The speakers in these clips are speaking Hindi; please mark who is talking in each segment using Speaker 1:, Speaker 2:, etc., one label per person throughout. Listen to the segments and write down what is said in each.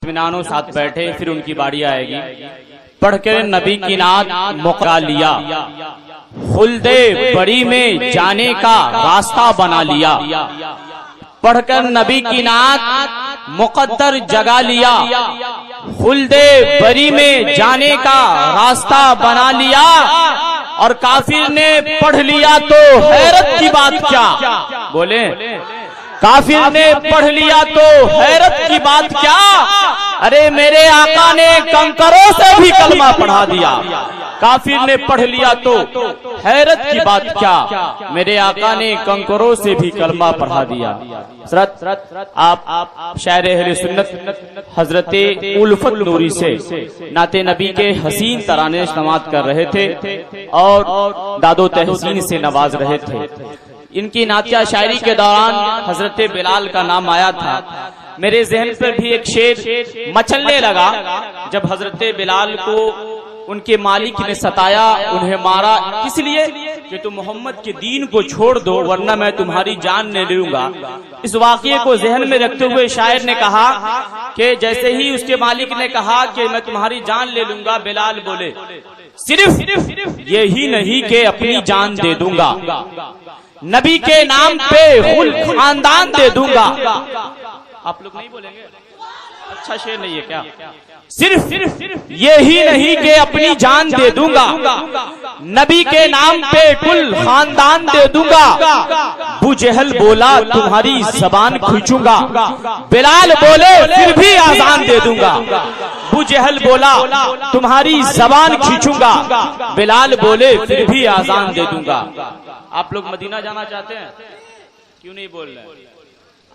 Speaker 1: इत्मीनानों साथ बैठे, फिर उनकी बारी आएगी। पढ़ के नबी की नात मौका लिया, खुल्दे बरी में जाने का रास्ता बना लिया। पढ़कर नबी की नात मुकद्दर जगा लिया, खुल्दे बरी में जाने का रास्ता बना लिया। और काफिर ने पढ़ लिया तो हैरत की बात क्या, बोले काफिर ने पढ़ लिया तो हैरत की बात क्या, अरे मेरे आका ने कंकरों से भी कलमा पढ़ा दिया। काफिर ने पढ़ लिया तो हैरत की बात क्या, मेरे आका ने कंकरों से भी कलमा पढ़ा दिया। आप शायर अहले सुन्नत हजरत उल्फत नूरी से नाते नबी के हसीन तराने समात कर रहे थे और दादो तहसीन से नवाज रहे थे। इनकी नातिया शायरी के दौरान हजरत बिलाल का नाम आया था। मेरे जहन पर भी एक शेर मचलने लगा, जब हजरत बिलाल को उनके मालिक ने सताया, उन्हें मारा, इसलिए कि तुम मोहम्मद के दीन को छोड़ दो वरना मैं तुम्हारी जान ले लूंगा। इस वाक़ये को जहन में रखते हुए शायर ने कहा कि जैसे ही उसके मालिक ने कहा कि मैं तुम्हारी जान ले लूंगा, बिलाल बोले सिर्फ यही नहीं कि अपनी जान दे दूंगा, नबी के नाम पे कुल खानदान दे दूंगा। आप लोग नहीं बोलेंगे? अच्छा शेर नहीं है क्या? सिर्फ यही नहीं कि अपनी जान दे दूंगा, नबी के नाम पे कुल खानदान दे दूंगा। अबू जहल बोला तुम्हारी जबान खींचूंगा, बिलाल बोले फिर भी आजान दे दूंगा। अबू जहल बोला तुम्हारी जबान खींचूंगा, बिलाल बोले फिर भी आजान दे दूंगा। आप लोग मदीना जाना चाहते हैं? क्यों नहीं बोल रहे?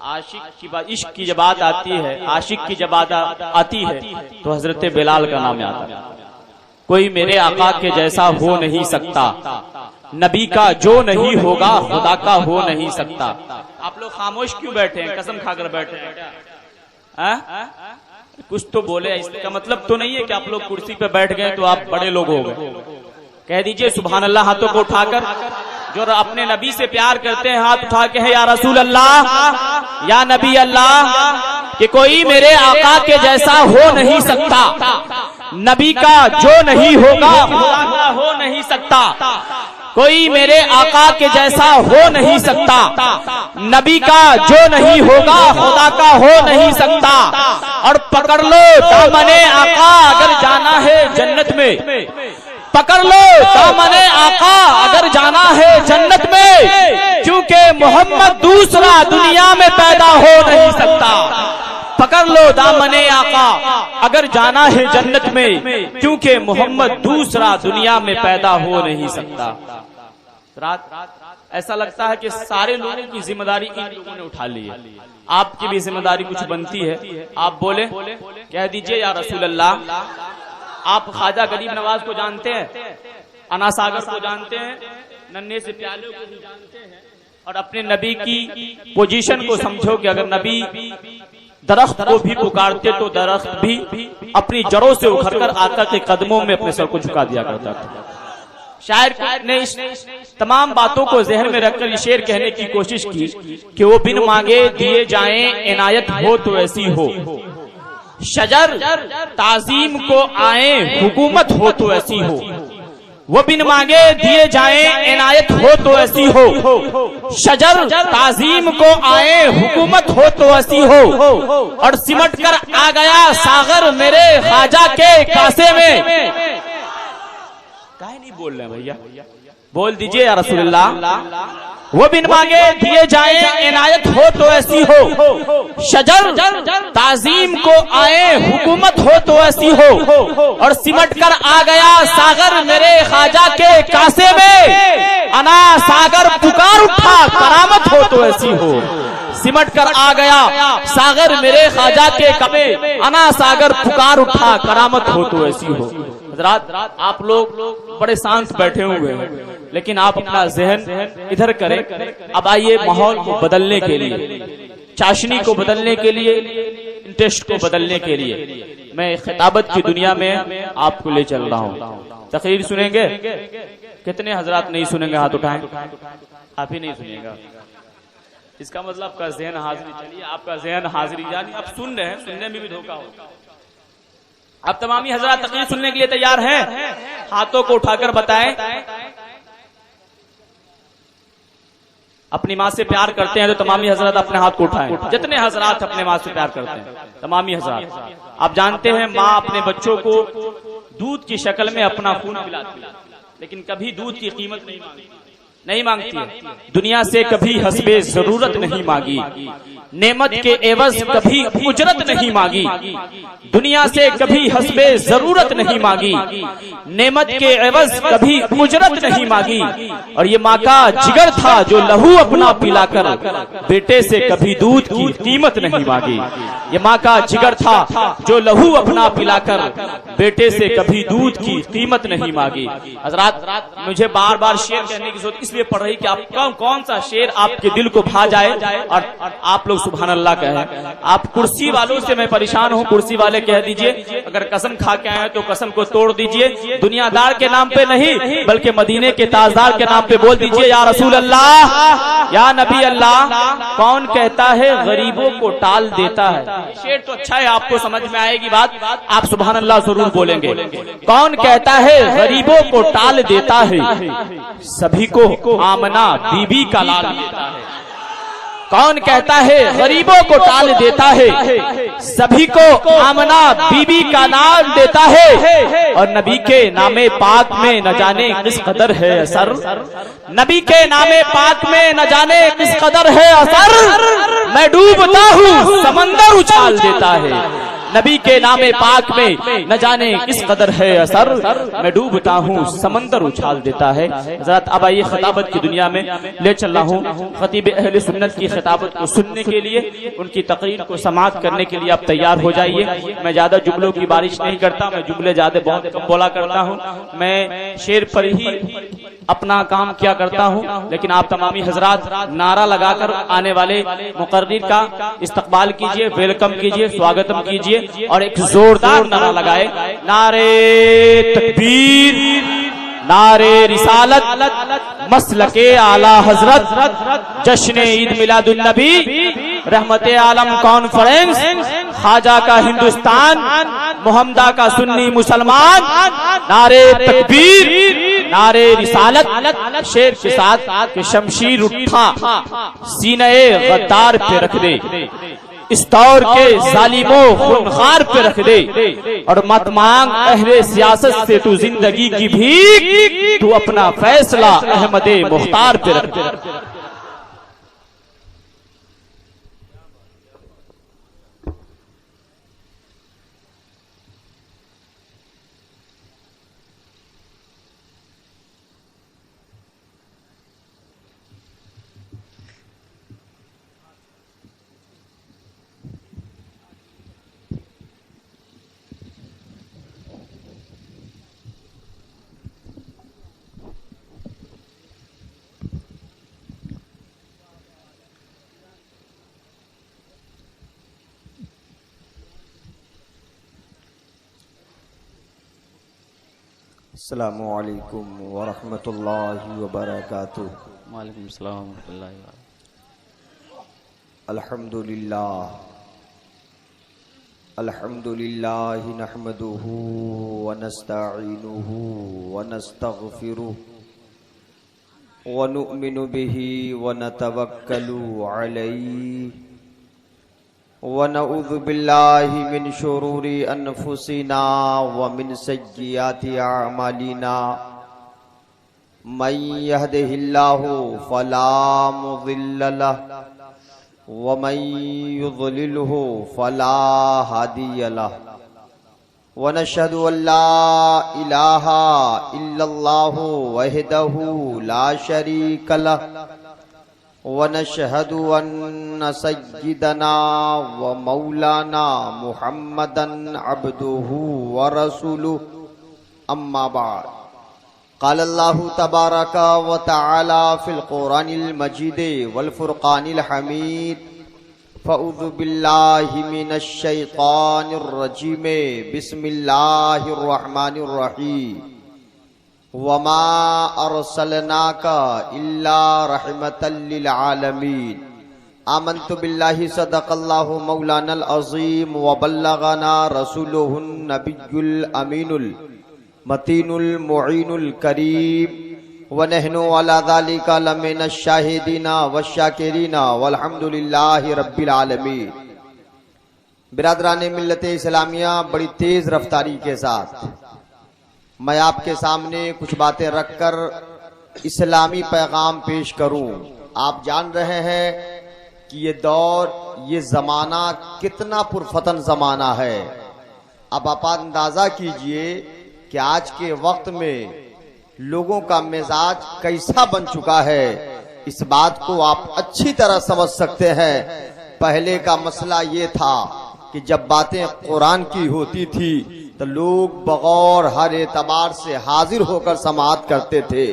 Speaker 1: आशिक की बात, इश्क की जब बात आती है, आशिक की जब बात आती है तो हजरत बिलाल का नाम आता है। कोई मेरे आका के जैसा हो नहीं सकता, नबी का जो नहीं होगा खुदा का हो नहीं सकता। आप लोग खामोश क्यों बैठे हैं? कसम खाकर बैठे हैं? कुछ तो बोले। इसका मतलब तो नहीं है कि आप लोग कुर्सी पे बैठ गए तो आप बड़े लोग हो गए। कह दीजिए सुभान अल्लाह हाथों को उठाकर। जो अपने नबी से प्यार करते हैं हाथ उठा के है या रसूल अल्लाह, या नबी अल्लाह, कि कोई मेरे आका के जैसा हो नहीं सकता, नबी का जो नहीं होगा खुदा का हो नहीं सकता। कोई मेरे आका के जैसा हो नहीं सकता, नबी का जो नहीं होगा खुदा का हो नहीं सकता। और पकड़ लो दामने आका अगर जाना है जन्नत में, पकड़ लो दामने आका अगर जाना है जन्नत में, क्योंकि मोहम्मद दूसरा दुनिया में पैदा हो नहीं सकता। पकड़ लो दामने आका अगर जाना है जन्नत में, क्योंकि मोहम्मद दूसरा दुनिया में पैदा हो नहीं सकता। रात ऐसा लगता है कि सारे लोगों की जिम्मेदारी इन लोगों ने उठा ली है, आपकी भी जिम्मेदारी कुछ बनती है। आप बोले, कह दीजिए या रसूल अल्लाह, आप ख्वाजा गरीब नवाज को जानते हैं, अना सागर को जानते हैं, नन्हे से प्याले को भी जानते हैं। और अपने नबी की पोजीशन को समझो कि अगर नबी दरख्त को भी पुकारते तो दरख्त भी अपनी जड़ों से उखड़कर आका के कदमों में अपने सर को झुका दिया करता था। शायर ने इस तमाम बातों को जहन में रखकर ये शेर कहने की कोशिश की कि वो बिन मांगे दिए जाएं इनायत हो तो ऐसी हो, शजर ताजीम को आए हुकूमत हो तो ऐसी हो। वो बिन मांगे दिए जाएं इनायत हो तो ऐसी हो, शजर ताजीम को आए हुकूमत हो तो ऐसी हो। और सिमट कर आ गया सागर मेरे ख्वाजा के कासे में। काहे नहीं बोल रहे भैया? बोल दीजिए या रसूलुल्लाह। वो बिन मांगे दिए जाएं इनायत हो तो ऐसी हो, शजर ताजीम को आए हुकूमत हो तो ऐसी हो। और सिमट कर आ गया सागर मेरे ख्वाजा के कासे में, अना सागर पुकार उठा करामत हो तो ऐसी हो। सिमट कर आ गया सागर मेरे ख्वाजा के कबे, अना सागर पुकार उठा करामत हो तो ऐसी हो। हज़रात आप लोग बड़े शांत बैठे हुए हैं, लेकिन आप अपना जहन इधर करें। अब आइए माहौल को बदलने के लिए, चाशनी को बदलने के लिए, इंटरेस्ट को बदलने के लिए मैं खिताबत की दुनिया में आपको ले चल रहा हूँ। तकरीर सुनेंगे? कितने हजरात नहीं सुनेंगे? हाथ उठाएं। आप ही नहीं सुनिएगा। इसका मतलब आपका ज़हन हाजिरी, चलिए आपका ज़हन हाजिरी यानी आप सुन रहे हैं, सुनने में भी धोखा होता है। अब तमामी हजरात तकरीर सुनने के लिए तैयार हैं? हाथों को उठाकर बताएं। अपनी माँ से प्यार करते हैं तो तमामी हजरात अपने हाथ को उठाएं। जितने हजरात अपने माँ से प्यार करते हैं, तमामी हजरात। आप जानते हैं माँ अपने बच्चों को दूध की शक्ल में अपना खून पिलाती है, लेकिन कभी दूध की कीमत नहीं मांगती है। दुनिया से कभी हस्बे जरूरत नहीं मांगी, नेमत के एवज कभी उजरत नहीं मांगी। दुनिया से कभी हस्बे जरूरत नहीं मांगी, नेमत के एवज कभी उजरत नहीं मांगी। और ये माँ का जिगर था जो लहू अपना पिलाकर बेटे से कभी दूध की कीमत नहीं मांगी। ये माँ का जिगर था जो लहू अपना पिलाकर बेटे से कभी दूध की कीमत नहीं मांगी। हजरात, मुझे बार बार शेर कहने की जरूरत इसलिए पड़ रही कि आप कौन सा शेर आपके दिल को भा जाए और आप लोग सुभान अल्लाह कहें। आप कुर्सी वालों से मैं परेशान हूँ, कुर्सी वाले कह दीजिए अगर कसम खा के आए तो कसम को तोड़ दीजिए। दुनियादार के नाम पे नहीं बल्कि मदीने के ताजदार के नाम पे बोल दीजिए या रसूल अल्लाह, या नबी अल्लाह। कौन कहता है गरीबों को टाल देता है? शेर तो अच्छा है, आपको समझ में आएगी बात, आप सुभान अल्लाह जरूर बोलेंगे। कौन कहता है गरीबों को टाल देता है, सभी को आमना बीबी का लाल देता है। कौन कहता है गरीबों को टाल देता है, सभी को आमना बीबी का नाम देता है। और नबी के नामे पाक में न जाने किस कदर है असर, नबी के नामे पाक में न जाने किस कदर है असर। मैं डूबता हूँ समंदर उछाल देता है, नबी के नामे पाक में न जाने किस कदर है असर। मैं डूबता हूँ समंदर उछाल देता है। हज़रत अब आइए खिताबत की दुनिया में ले चल रहा हूँ। खतीब अहले सुन्नत की खिताबत को सुनने के लिए, उनकी तकरीर को समाअत करने के लिए आप तैयार हो जाइए। मैं ज्यादा जुमलों की बारिश नहीं करता, मैं जुमले ज्यादा बहुत कम बोला करता हूँ। मैं शेर पर ही अपना काम किया करता हूँ, लेकिन आप तमामी हजरात नारा लगाकर आने वाले मुकर्रिर का इस्तकबाल कीजिए, वेलकम कीजिए, स्वागतम कीजिए और एक जोरदार नारा लगाए, नारे तकबीर, नारे रिसालत, मसलके आला हजरत, जश्न ईद मिलादुन नबी, रहमते आलम कॉन्फ्रेंस, ख्वाजा का हिंदुस्तान, मोहम्मदा का सुन्नी मुसलमान। नारे तकबीर, नारे रिसालत, शेर के साथ कि शमशीर उठा सीने गद्दार पे रख दे, इस दौर के जालिमों खूनखार पे रख दे। और मत मांग अहले सियासत से तू जिंदगी की भीख, तू अपना फैसला अहमदे मुख्तार पे रख दे।
Speaker 2: अस्सलामु अलैकुम वरहमतुल्लाहि वबरकातुह।
Speaker 1: वालेकुम अस्सलाम वरहमतुल्लाहि वबरकातुह।
Speaker 2: अल्हम्दुलिल्लाह नहमदुहु व नस्तईनुहु व नस्तगफिरुह व नु'मिनु बिही व नतवक्कलु अलैहि व नऊज़ु बिल्लाहि मिन शुरूरि अनफुसिना व मिन सय्यिआति अअमालिना। मन यहदिहिल्लाहु फला मुज़िल्ल लहु व मन युज़लिलहु फला हादिय लहु। व नशहदु अल्ला इलाहा इल्लल्लाहु वहदहु ला शरीका लहु व नशहदु अन्न सय्यिदना व मौलाना मुहम्मदन अब्दुहु व रसूलुहु। अम्मा बाद, क़ाल अल्लाहु तबारका व तआला फ़िल क़ुरानिल मजीद वल फ़ुरक़ानिल हमीद। फ़अऊज़ु बिल्लाहि मिनश शैतानिर रजीम। बिस्मिल्लाहिर रहमानिर रहीम। वमा अरसलनाका इल्ला रहमतल लिल आलमीन। आमन्तु बिल्लाहि सदक़ल्लाहु मौलानल अज़ीम व बल्लगना रसूलुहुन नबियुल अमीनुल मतीनुल मुईनुल करीम व नहनु अला ज़ालिका लमिनश शाहिदीना वश्शाकिरीना वल्हम्दुलिल्लाहि रब्बिल आलमीन। बिरादराने मिल्लत इस्लामिया, बड़ी तेज रफ्तारी के साथ मैं आपके सामने कुछ बातें रखकर इस्लामी पैगाम पेश करूं। आप जान रहे हैं कि ये दौर, ये जमाना कितना पुरफतन जमाना है। अब आप अंदाजा कीजिए कि आज के वक्त में लोगों का मिजाज कैसा बन चुका है। इस बात को आप अच्छी तरह समझ सकते हैं। पहले का मसला ये था कि जब बातें कुरान की होती थी तो लोग बगौर हर एतबार से हाजिर होकर समाअत करते थे।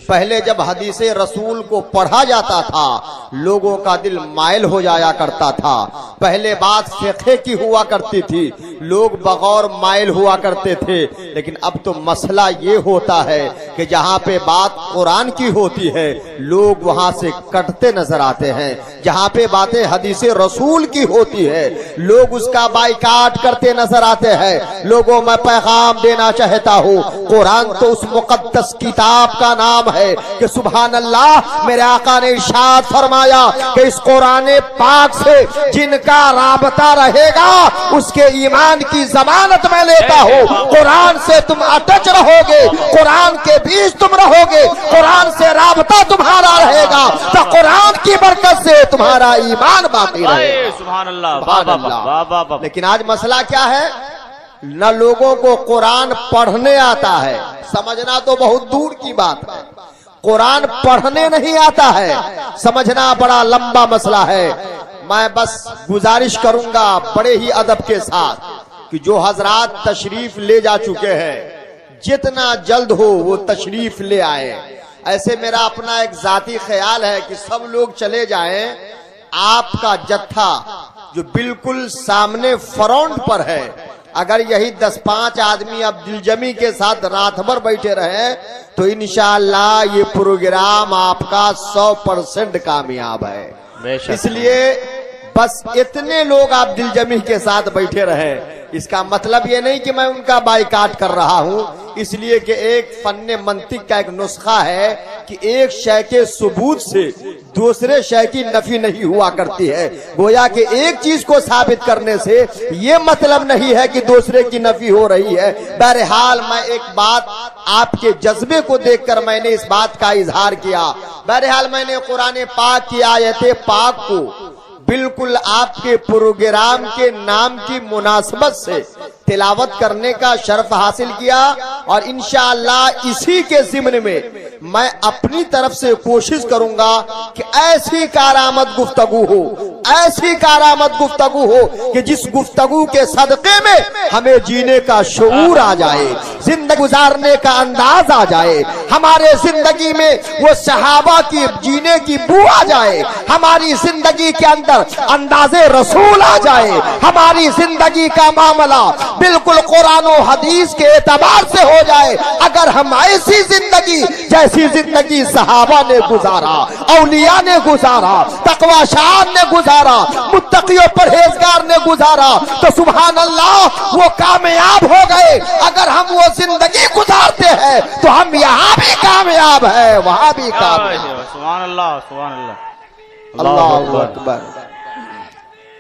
Speaker 2: पहले जब हदीसे रसूल को पढ़ा जाता था लोगों का दिल माइल हो जाया करता था। पहले बात फिक़्ह की हुआ करती थी, लोग बगौर माइल हुआ करते थे। लेकिन अब तो मसला ये होता है कि जहाँ पे बात कुरान की होती है लोग वहाँ से कटते नजर आते हैं। जहाँ पे बातें हदीसे रसूल की होती है लोग उसका बाइकाट करते नजर आते हैं। लोगों मैं पैगाम देना चाहता हूँ, कुरान तो उस मुकद्दस किताब का नाम है कि सुभान अल्लाह, मेरे आका ने इरशाद फरमाया कि इस कुरान पाक से जिनका राबता रहेगा उसके ईमान की जमानत मैं लेता हूँ। कुरान से तुम अटच रहोगे, कुरान के बीच तुम रहोगे, कुरान से राबता तुम्हारा रहेगा तो कुरान की बरकत से तुम्हारा ईमान बाकी रहेगा।
Speaker 1: सुभान अल्लाह।
Speaker 2: लेकिन आज मसला क्या है, न लोगों को कुरान पढ़ने आता है, समझना तो बहुत दूर की बात है, कुरान पढ़ने नहीं आता है, समझना बड़ा लंबा मसला है। मैं बस गुजारिश करूंगा बड़े ही अदब के साथ कि जो हजरात तशरीफ ले जा चुके हैं जितना जल्द हो वो तशरीफ ले आए। ऐसे मेरा अपना एक जाती ख्याल है कि सब लोग चले जाएं, आपका जत्था जो बिल्कुल सामने फ्रंट पर है, अगर यही 10-5 आदमी अब दिलजमी के साथ रात भर बैठे रहे तो इंशाअल्लाह ये प्रोग्राम आपका 100% कामयाब है। इसलिए बस इतने लोग आप दिलजमी के साथ बैठे रहे, इसका मतलब ये नहीं कि मैं उनका बाइकाट कर रहा हूं। इसलिए कि एक फन्ने मंतिक का एक नुस्खा है कि एक शय के सबूत से दूसरे शय की नफी नहीं हुआ करती है। गोया कि एक चीज को साबित करने से ये मतलब नहीं है कि दूसरे की नफी हो रही है। बहरहाल मैं एक बात, आपके जज्बे को देखकर मैंने इस बात का इजहार किया। बहरहाल मैंने कुरान पाक की आयते पाक को बिल्कुल आपके प्रोग्राम के नाम की मुनासबत से तिलावत करने का शर्फ हासिल किया और इंशाअल्लाह इसी के ज़िम्न में मैं अपनी तरफ से कोशिश करूंगा कि ऐसी कारामद गुफ्तगू हो, ऐसी कारामद गुफ्तगू हो कि जिस गुफ्तगू के सदक़े में हमें जीने का शऊर आ जाए, जिंदगी गुजारने का अंदाज आ जाए, हमारे जिंदगी में वो सहाबा की जीने की बू आ जाए, हमारी जिंदगी के अंदर अंदाजे रसूल आ जाए, हमारी जिंदगी का मामला बिल्कुल कुरान और हदीस के एतबार से हो जाए। अगर हम ऐसी जिंदगी जैसी जिंदगी सहाबा ने गुजारा, औलिया ने गुजारा, तकवाशान ने गुजारा, मुत्तकियों परहेजगार ने गुजारा तो सुभान अल्लाह वो कामयाब हो गए। अगर हम वो जिंदगी गुजारते हैं तो हम यहाँ भी कामयाब है, वहाँ भी कामयाब।
Speaker 1: सुभान अल्लाह, सुभान अल्लाह।
Speaker 2: अल्लाहु अकबर,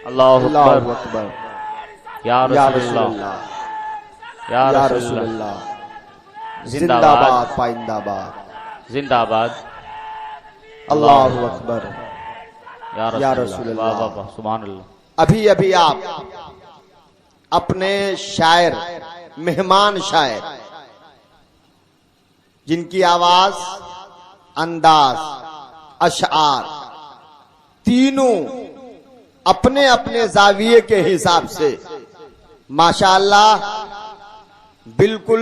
Speaker 1: अल्लाहु अकबर। या रसूलल्लाह, या रसूलल्लाह।
Speaker 2: जिंदाबाद पाइंदाबाद,
Speaker 1: जिंदाबाद।
Speaker 2: अल्लाहु अकबर, या रसूलल्लाह।
Speaker 1: वाह वाह, सुभान अल्लाह।
Speaker 2: अभी अभी आप अपने शायर, मेहमान शायर, जिनकी आवाज, अंदाज, अशआर तीनों अपने अपने जाविये के हिसाब से माशाअल्लाह बिल्कुल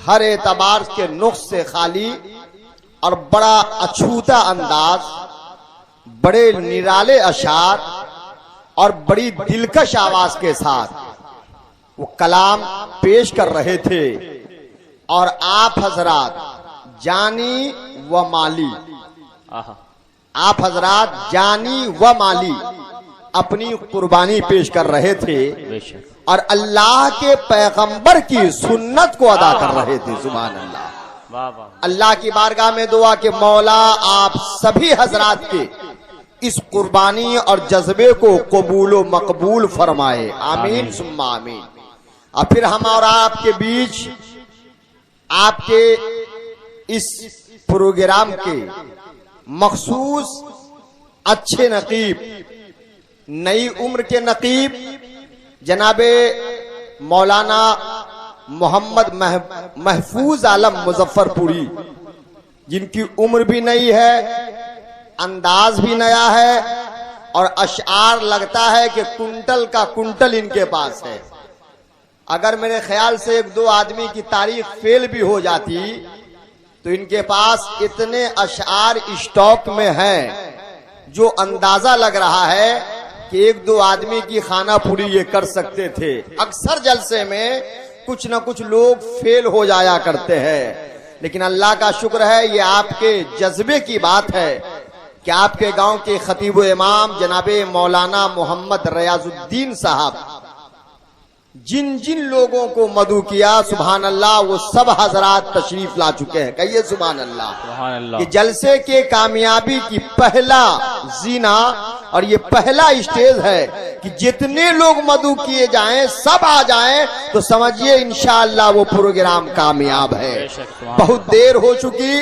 Speaker 2: हर एतबार के नुक्स से खाली और बड़ा अछूता अंदाज, बड़े निराले अशार और बड़ी दिलकश आवाज के साथ वो कलाम पेश कर रहे थे। और आप हजरात जानी व माली, आप हजरात जानी व माली अपनी कुर्बानी पेश कर रहे थे
Speaker 1: बेशक।
Speaker 2: और अल्लाह के पैगंबर की सुन्नत को अदा कर रहे थे। सुभान अल्लाह।
Speaker 1: वाह वाह।
Speaker 2: अल्लाह की बारगाह में दुआ के मौला आप सभी हजरात के इस कुर्बानी और जज्बे को कबूल मकबूल फरमाए। आमीन सुम्मा आमीन। और फिर हम और आपके बीच आपके इस प्रोग्राम के मखसूस अच्छे नकीब, नई उम्र के नकीब जनाबे मौलाना मोहम्मद महफूज आलम मुजफ्फरपुरी, जिनकी उम्र भी नई है, अंदाज भी नया है और अशआर लगता है कि कुंटल का कुंटल इनके पास है। अगर मेरे ख्याल से एक दो आदमी की तारीख फेल भी हो जाती तो इनके पास इतने अशआर स्टॉक में हैं जो अंदाजा लग रहा है कि एक दो आदमी की खाना पूरी ये कर सकते थे। अक्सर जलसे में कुछ न कुछ लोग फेल हो जाया करते हैं, लेकिन अल्लाह का शुक्र है ये आपके जज्बे की बात है कि आपके गांव के खतीब इमाम जनाबे मौलाना मोहम्मद रियाजुद्दीन साहब जिन जिन लोगों को मदू किया, सुभान अल्लाह, वो सब हजरात तशरीफ ला चुके हैं। कहिए सुभान अल्लाह।
Speaker 1: सुभान अल्लाह।
Speaker 2: कि जलसे के कामयाबी की पहला जीना और ये पहला स्टेज है कि जितने लोग मदू किए जाएं सब आ जाएं तो समझिए इंशाअल्लाह वो प्रोग्राम कामयाब है। बहुत देर हो चुकी,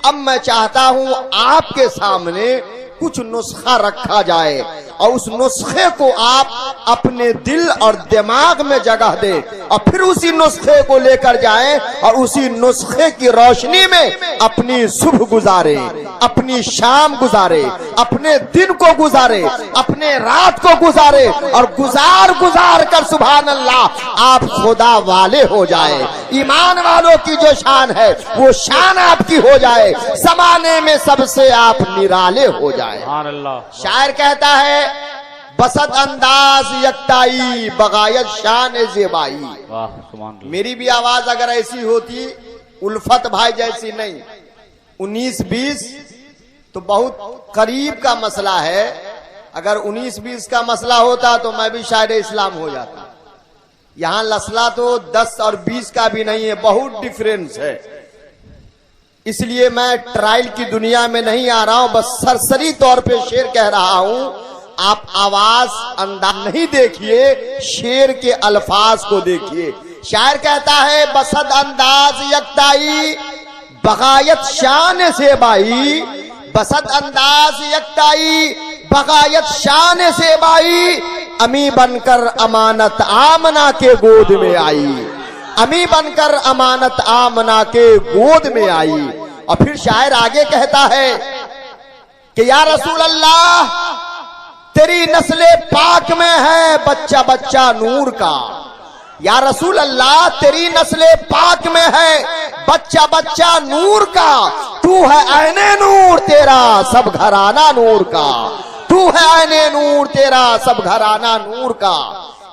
Speaker 2: अब मैं चाहता हूं आपके सामने कुछ नुस्खा रखा जाए और उस नुस्खे को आप अपने दिल और दिमाग में जगह दे और फिर उसी नुस्खे को लेकर जाएं और उसी नुस्खे की रोशनी में अपनी सुबह गुजारे, अपनी शाम गुजारे, अपने दिन को गुजारे, अपने रात को गुजारे और गुजार गुजार कर सुभान अल्लाह आप खुदा वाले हो जाए। ईमान वालों की जो शान है वो शान आपकी हो जाए, जमाने में सबसे आप निराले हो जाए। शायर कहता है बसत अंदाज यकताई बगायत शान ज़ेबाई। मेरी भी आवाज अगर ऐसी होती उल्फत भाई जैसी नहीं, 19-20 तो बहुत करीब का मसला है। अगर 19-20 का मसला होता तो मैं भी शायद इस्लाम हो जाता। यहां मसला तो 10 और 20 का भी नहीं है, बहुत डिफरेंस है। इसलिए मैं ट्रायल की दुनिया में नहीं आ रहा हूं, बस सरसरी तौर पे शेर कह रहा हूं। आप आवाज अंदाज नहीं देखिए, शेर के अल्फाज को देखिए। शायर कहता है बसद अंदाज यकताई बगायत शान से बाई, बसद अंदाज यकताई बगायत शान से बाई, अमी बनकर अमानत आमना के गोद में आई, अमी बनकर अमानत आमना के गोद में आई। और फिर शायर आगे कहता है कि या रसूल अल्लाह तेरी नस्ले पाक में है बच्चा बच्चा नूर का, या रसूल अल्लाह तेरी नस्ले पाक में है बच्चा बच्चा नूर का, तू है ऐने नूर तेरा सब घराना नूर का, तू है ऐने नूर तेरा सब घराना नूर का।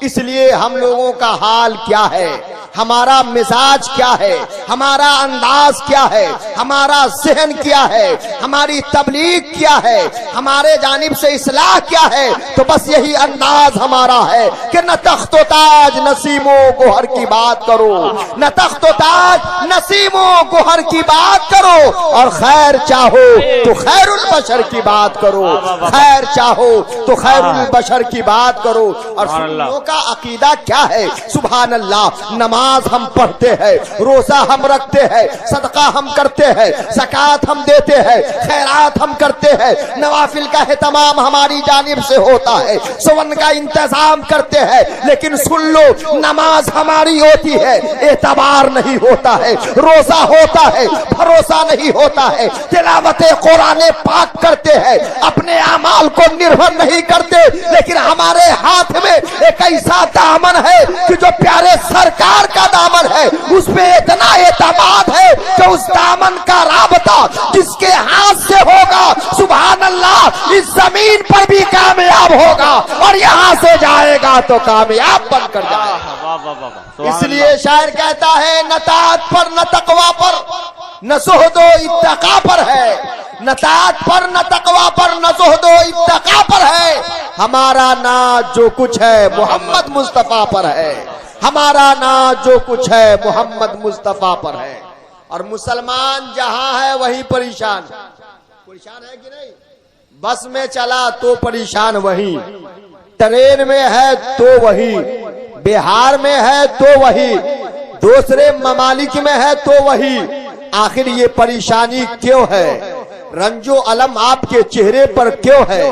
Speaker 2: इसलिए हम लोगों का हाल क्या है, हमारा मिजाज क्या है, हमारा अंदाज क्या है, हमारा जहन क्या है, हमारी तबलीग क्या है, हमारे जानिब से इस्लाह क्या है, तो बस यही अंदाज हमारा है कि न तख्तो ताज नसीमो गोहर की बात करो, न तख्तो ताज नसीमो गोहर की बात करो, और खैर चाहो तो खैरुल बशर की बात करो, खैर चाहो तो खैरुल बशर की बात करो। और सुन्नियों का अकीदा क्या है, सुभान अल्लाह, नमाज हम पढ़ते हैं, रोजा हम रखते हैं, सदका हम करते हैं, ज़कात हम देते हैं, खैरात हम करते हैं, नवाफिल का एहतमाम हमारी जानिब से होता है, सुवन का इंतजाम करते हैं, लेकिन सुन लो नमाज हमारी होती है, एतबार नहीं होता है, रोजा होता है, भरोसा नहीं होता है, तिलावते कुरान पाक करते हैं, अपने अमाल को निर्भर नहीं करते, लेकिन हमारे हाथ में एक ऐसा दामन है कि जो प्यारे सरकार का दामन है, उस पे इतना एतमाद है कि उस दामन का राबता जिसके हाथ से होगा सुभान अल्लाह इस जमीन पर भी कामयाब होगा और यहाँ से जाएगा तो कामयाब बनकर जाएगा। इसलिए शायर कहता है न तात पर न तकवा पर न सुहदो इत्तका पर है, न तात पर, न तकवा पर, न ज़ुहदो इत्तका पर है। हमारा नाज जो कुछ है मोहम्मद मुस्तफा पर है। हमारा नाज जो कुछ है मोहम्मद मुस्तफा पर है। और मुसलमान जहां है वहीं परेशान है कि नहीं? बस में चला तो परेशान वहीं, ट्रेन में है तो वही, बिहार में है तो वही, दूसरे ममालिक में है तो वही। आखिर ये परेशानी क्यों है? रंजो अलम आपके चेहरे पर क्यों है?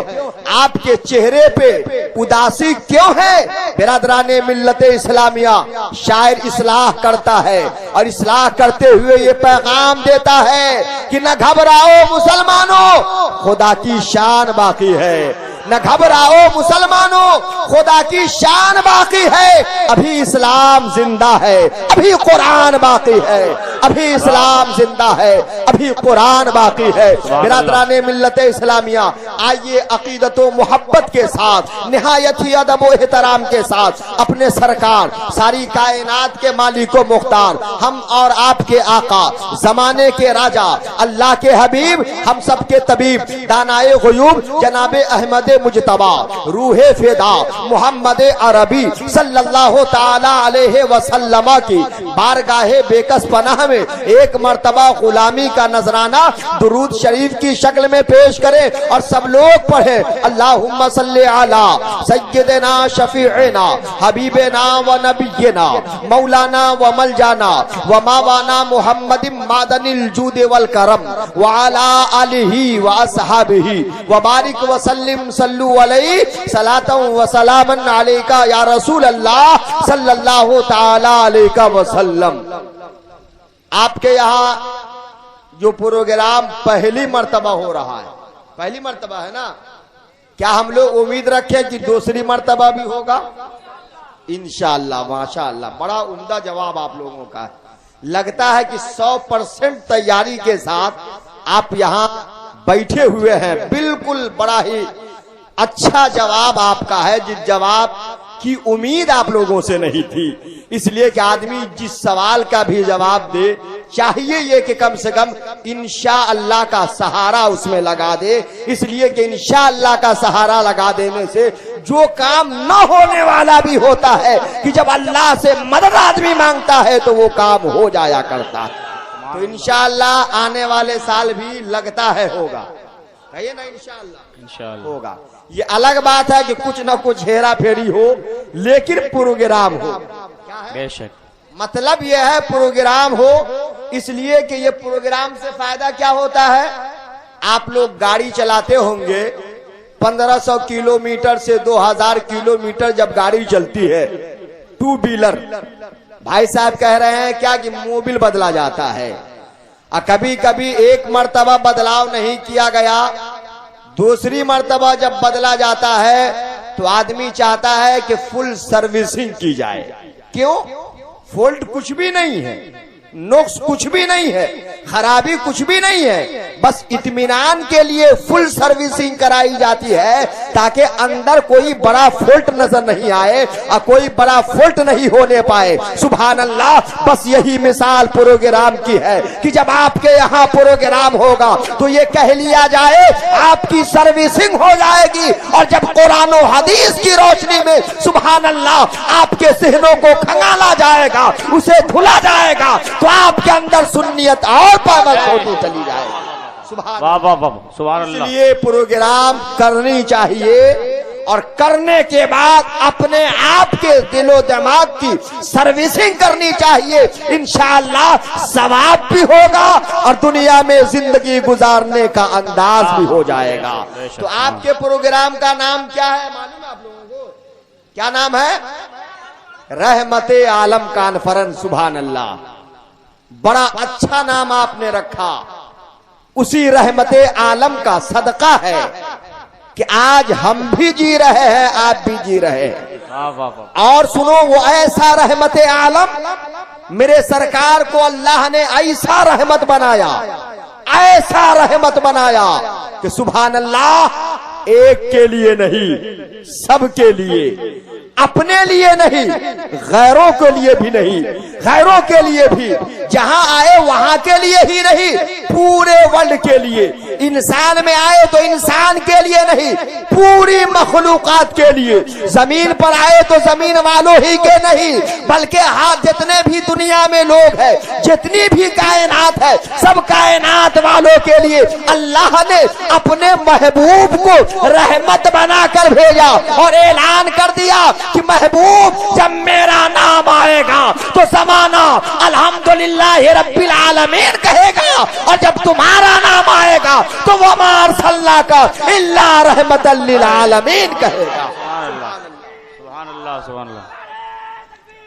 Speaker 2: आपके चेहरे पे उदासी क्यों है? बिरादराने मिल्लते इस्लामिया, शायर इस्लाह करता है और इस्लाह करते हुए ये पैगाम देता है कि न घबराओ मुसलमानों, खुदा की शान बाकी है। न घबराओ मुसलमानों, खुदा की शान बाकी है। अभी इस्लाम जिंदा है, अभी कुरान बाकी है। अभी इस्लाम जिंदा है, अभी कुरान बाकी है। बिरादराने मिल्लते इस्लामिया, आइए अकीदत व मोहब्बत के साथ, निहायत ही अदब व एहतराम के साथ अपने सरकार, सारी कायनात के मालिक व मुख्तार, हम और आपके आका, जमाने के राजा, अल्लाह के हबीब, हम सबके तबीब, दानाए गुयूब जनाबे अहमद मुजतबा, रूहे फिदा मोहम्मद अरबी सल्लल्लाहु ताला अलैहि वसल्लम की बारगाहे बेकस पनाह में एक मर्तबा गुलामी का नजराना दुरूद शरीफ की शक्ल में पेश करें और सब लोग पढ़े। अल्लाहुम्मा सल्ली अला सय्यिदना शफीअना हबीबना व नबियना मौलाना व मलजाना व मावाना मुहम्मदिन मादनिल जूद वल करम व अला आलिही व अस्हाबिही व बारिक व सल्लिम सल्लु अलैहि सलातन व सलामन अलैका या रसूल अल्लाह सल्लल्लाहु ताला अलैका वसल्लम। आपके यहाँ जो प्रोग्राम पहली मर्तबा हो रहा है, पहली मर्तबा है ना, क्या हम लोग उम्मीद रखें कि दूसरी मर्तबा भी होगा? इंशाअल्लाह, माशाअल्लाह, बड़ा उम्दा जवाब आप लोगों का है। लगता है कि 100% तैयारी के साथ आप यहाँ बैठे हुए हैं। बिल्कुल बड़ा ही अच्छा जवाब आपका है, जिस जवाब की उम्मीद आप लोगों से नहीं थी। इसलिए कि आदमी जिस सवाल का भी जवाब दे, चाहिए ये कि कम से कम इंशाअल्लाह का सहारा उसमें लगा दे। इसलिए कि इंशाअल्लाह का सहारा लगा देने से जो काम न होने वाला भी होता है कि जब अल्लाह से मदद आदमी मांगता है तो वो काम हो जाया करता है। तो इंशाअल्लाह आने वाले साल भी लगता है होगा, कहिए ना, इंशाअल्लाह होगा। ये अलग बात है कि कुछ न कुछ हेरा फेरी हो, लेकिन प्रोग्राम हो। क्या है? बेशक मतलब यह है प्रोग्राम हो, इसलिए कि ये प्रोग्राम से फायदा क्या होता है? आप लोग गाड़ी चलाते होंगे, 1500 किलोमीटर से 2000 किलोमीटर जब गाड़ी चलती है, टू व्हीलर, भाई साहब कह रहे हैं क्या कि मोबिल बदला जाता है। कभी कभी एक मर्तबा बदलाव नहीं किया गया, दूसरी मर्तबा जब बदला जाता है तो आदमी चाहता है कि फुल सर्विसिंग की जाए। क्यों? फॉल्ट कुछ भी नहीं है, नुक्स कुछ भी नहीं है, खराबी कुछ भी नहीं है, बस इत्मीनान के लिए फुल सर्विसिंग कराई जाती है ताकि अंदर कोई बड़ा फॉल्ट नजर नहीं आए और कोई बड़ा फॉल्ट नहीं होने पाए। सुभान अल्लाह, बस यही मिसाल प्रोग्राम की है कि जब आपके यहाँ प्रोग्राम होगा तो ये कह लिया जाए आपकी सर्विसिंग हो जाएगी। और जब कुरान और हदीस की रोशनी में सुभान अल्लाह आपके सहनों को खंगाला जाएगा, उसे धुला जाएगा, तो आपके अंदर सुन्नियत और पावत होती चली जाएगी।
Speaker 1: वाह वाह वाह, सुभान अल्लाह।
Speaker 2: इसलिए प्रोग्राम करनी चाहिए और करने के बाद अपने आप के दिलो दिमाग की सर्विसिंग करनी चाहिए। इंशाअल्लाह सवाब भी होगा और दुनिया में जिंदगी गुजारने का अंदाज भी हो जाएगा। तो आपके प्रोग्राम का नाम क्या है मालूम है आप लोगों को? क्या नाम है? रहमते आलम कॉन्फ्रेंस। सुभान अल्लाह, बड़ा अच्छा नाम आपने रखा। उसी रहमते आलम का सदका है कि आज हम भी जी रहे हैं, आप भी जी रहे हैं। और सुनो, वो ऐसा रहमते आलम, मेरे सरकार को अल्लाह ने ऐसा रहमत बनाया, ऐसा रहमत बनाया कि सुभान अल्लाह, एक के लिए नहीं, सबके लिए, अपने लिए नहीं, गैरों के लिए भी नहीं, गैरों के लिए भी, जहां आए वहां के लिए ही नहीं, पूरे वर्ल्ड के लिए इंसान में आए तो इंसान के लिए नहीं, पूरी मखलूकात के लिए। जमीन पर आए तो जमीन वालों ही के नहीं, बल्कि हाथ जितने भी दुनिया में लोग हैं, जितनी भी कायनात है, सब कायनात वालों के लिए अल्लाह ने अपने महबूब को रहमत बनाकर भेजा और ऐलान कर दिया कि महबूब जब मेरा नाम आएगा तो ज़माना अल्हम्दुलिल्लाह रब्बिल आलमीन कहेगा, और जब तुम्हारा नाम आएगा तो वो मार सल्ला का इल्ला रहमतल लिल आलमीन कहेगा।
Speaker 1: सुभान अल्लाह, सुभान अल्लाह,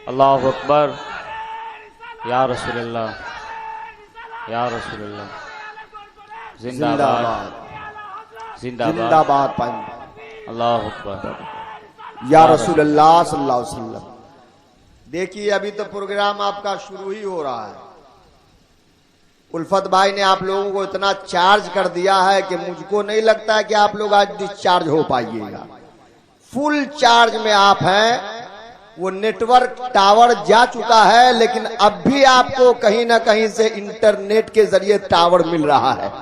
Speaker 1: अल्लाहु अकबर, या रसूलल्लाह, या रसूलल्लाह, जिंदाबाद जिंदाबाद
Speaker 2: जिंदाबाद पंथ,
Speaker 1: अल्लाहु अकबर,
Speaker 2: या रसूलल्लाह सल्लल्लाहु अलैहि वसल्लम। देखिए अभी तो प्रोग्राम आपका शुरू ही हो रहा है। उल्फत भाई ने आप लोगों को इतना चार्ज कर दिया है कि मुझको नहीं लगता है कि आप लोग आज डिस्चार्ज हो पाइएगा। फुल चार्ज में आप हैं। वो नेटवर्क टावर जा चुका है, लेकिन अब भी आपको कहीं ना कहीं से इंटरनेट के जरिए टावर मिल रहा है।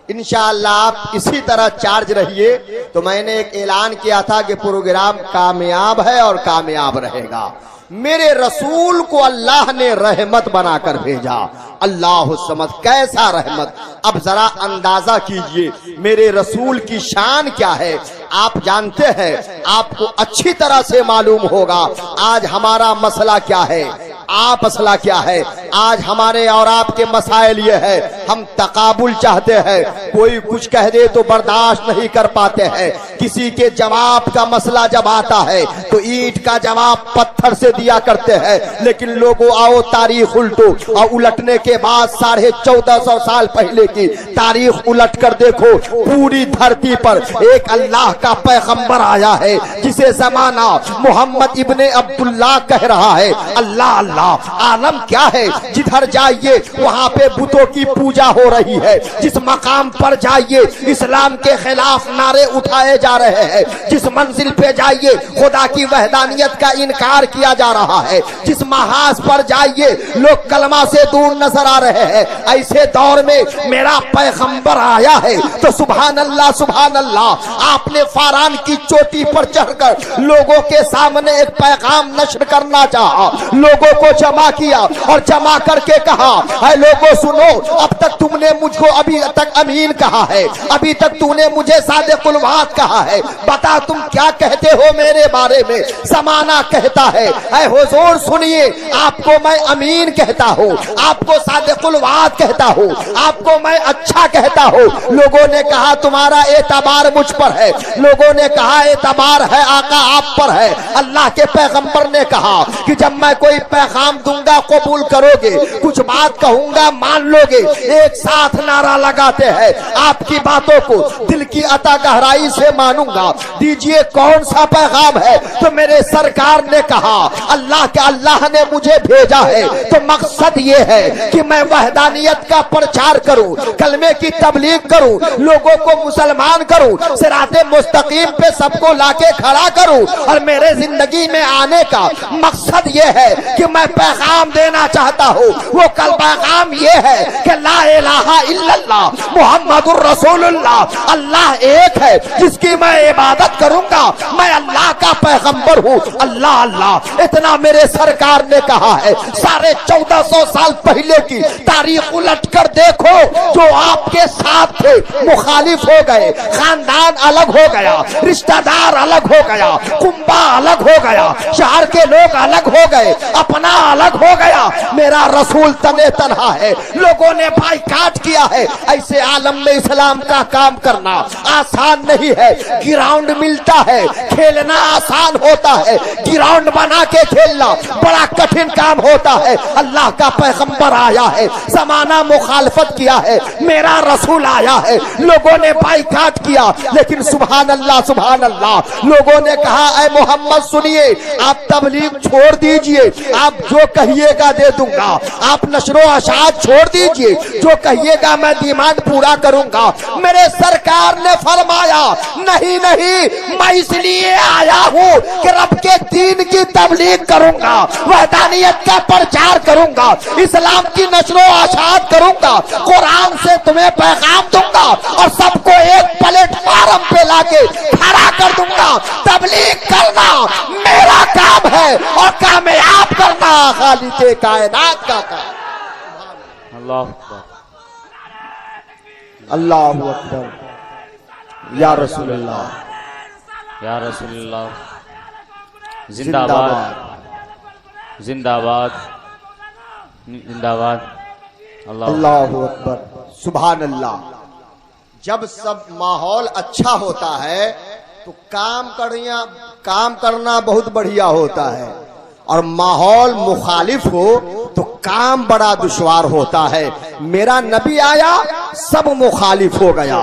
Speaker 2: इंशाअल्लाह आप इसी तरह चार्ज रहिए। तो मैंने एक ऐलान किया था कि प्रोग्राम कामयाब है और कामयाब रहेगा। मेरे रसूल को अल्लाह ने रहमत बनाकर भेजा। अल्लाह समझ, कैसा रहमत। अब जरा अंदाजा कीजिए मेरे रसूल की शान क्या है। आप जानते हैं, आपको अच्छी तरह से मालूम होगा आज हमारा मसला क्या है, आप मसला क्या है। आज हमारे और आपके मसाइल ये है, हम तकाबुल चाहते हैं। कोई कुछ कह दे तो बर्दाश्त नहीं कर पाते हैं। किसी के जवाब का मसला जब आता है तो ईंट का जवाब पत्थर से दिया करते हैं। लेकिन लोगों आओ तारीख उल्टो, और उलटने के बाद 1450 साल पहले की तारीख उलट कर देखो। पूरी धरती पर एक अल्लाह का पैगंबर आया है जिसे जमाना मोहम्मद इब्ने अब्दुल्लाह कह रहा है। अल्लाह अल्लाह, आलम क्या है। जिधर जाइए वहाँ पे बुतों की पूजा हो रही है। जिस मकाम पर जाइए इस्लाम के खिलाफ नारे उठाए जा रहे हैं। जिस मंजिल पे जाइए खुदा की वहदानियत का इनकार किया जा रहा है। जिस महाज पर जाइए लोग कलमा से दूर नजर आ रहे हैं। ऐसे दौर में मेरा पैगंबर आया है तो सुभान अल्लाह, सुभान अल्लाह। आपने फारान की चोटी पर चढ़कर लोगों के सामने एक पैगाम नश्र करना चाहा, लोगों को जमा किया और जमा करके कहा, है लोगों सुनो, अब तक तुमने मुझको अभी तक अमीन कहा है, अभी तक तूने मुझे सादिकुल वाद कहा है, बता तुम क्या कहते हो मेरे बारे में। ज़माना कहता है, ऐ हुजूर सुनिए, आपको मैं अमीन कहता हूँ, आपको सादिकुल वाद कहता हूँ, आपको मैं अच्छा कहता हूँ। लोगों ने कहा तुम्हारा एतबार मुझ पर है, लोगों ने कहा एतबार है आका आप पर है। अल्लाह के पैगंबर ने कहा कि जब मैं कोई पैगाम दूंगा कबूल करोगे, कुछ बात कहूंगा मान लोगे। एक साथ नारा लगाते हैं, आपकी बातों को दिल की अता गहराई से मानूंगा। दीजिए कौन सा पैगाम है। तो मेरे सरकार ने कहा अल्लाह के अल्लाह ने मुझे भेजा है तो मकसद ये है कि मैं वहदानियत का प्रचार करूं, कलमे की तबलीग करूं, लोगों को मुसलमान करूं, सिराते मुस्तकीम पे सबको लाके खड़ा करूं। और मेरे जिंदगी में आने का मकसद ये है कि मैं पैगाम देना चाहता हूँ। वो कल पैगाम ये है कि ला इलाहा इल्लल्लाह मुहम्मदुर रसूलुल्लाह, अल्लाह एक है जिसकी मैं इबादत करूंगा, मैं अल्लाह का पैगंबर हूँ। अल्लाह अल्लाह, इतना मेरे सरकार ने कहा है। 1450 साल पहले की तारीख उलट कर देखो, जो आपके साथ थे मुखालिफ हो गए, खानदान अलग हो गया, रिश्तेदार अलग हो गया, कुंबा अलग हो गया, शहर के लोग अलग हो गए, अपना अलग हो गया, मेरा रसूल तने तनहा है। लोगों ने बाइकाट किया है। ऐसे आलम में इस्लाम का काम करना आसान नहीं है। ग्राउंड मिलता है, खेलना आसान होता है, ग्राउंड बना के खेलना बड़ा कठिन काम होता है। अल्लाह का पैगंबर आया है, जमाना मुखालफत किया है, मेरा रसूल आया है, लोगों ने बाइकाट किया। लेकिन सुभान अल्लाह, सुभान अल्लाह, लोगों ने कहा ऐ मोहम्मद सुनिए, आप तबलीग छोड़ दीजिए, आप जो कहिएगा दे दूंगा। होगा। आप नशरो अशात छोड़ दीजिए, जो कहिएगा मैं डिमांड पूरा करूंगा। मेरे सरकार ने फरमाया नहीं नहीं, मैं इसलिए आया हूँ कि रब के दीन की तबलीग करूंगा, वहदानियत का प्रचार करूंगा, इस्लाम की नशरो अशात करूंगा, कुरान से तुम्हें पैगाम दूंगा और सबको एक प्लेटफार्म पे लाके खड़ा कर दूंगा। तबलीग करना मेरा काम है और कामयाब करना खालिके कायनात का काम।
Speaker 1: अल्लाह अकबर,
Speaker 2: अल्लाहु अकबर, या रसूलल्लाह,
Speaker 1: या रसूलल्लाह, जिंदाबाद जिंदाबाद जिंदाबाद।
Speaker 2: अल्लाहु अकबर, सुभान अल्लाह। जब सब माहौल अच्छा होता है तो काम करना बहुत बढ़िया होता है, और माहौल मुखालिफ हो तो काम बड़ा दुश्वार होता है। मेरा नबी आया, सब मुखालिफ हो गया,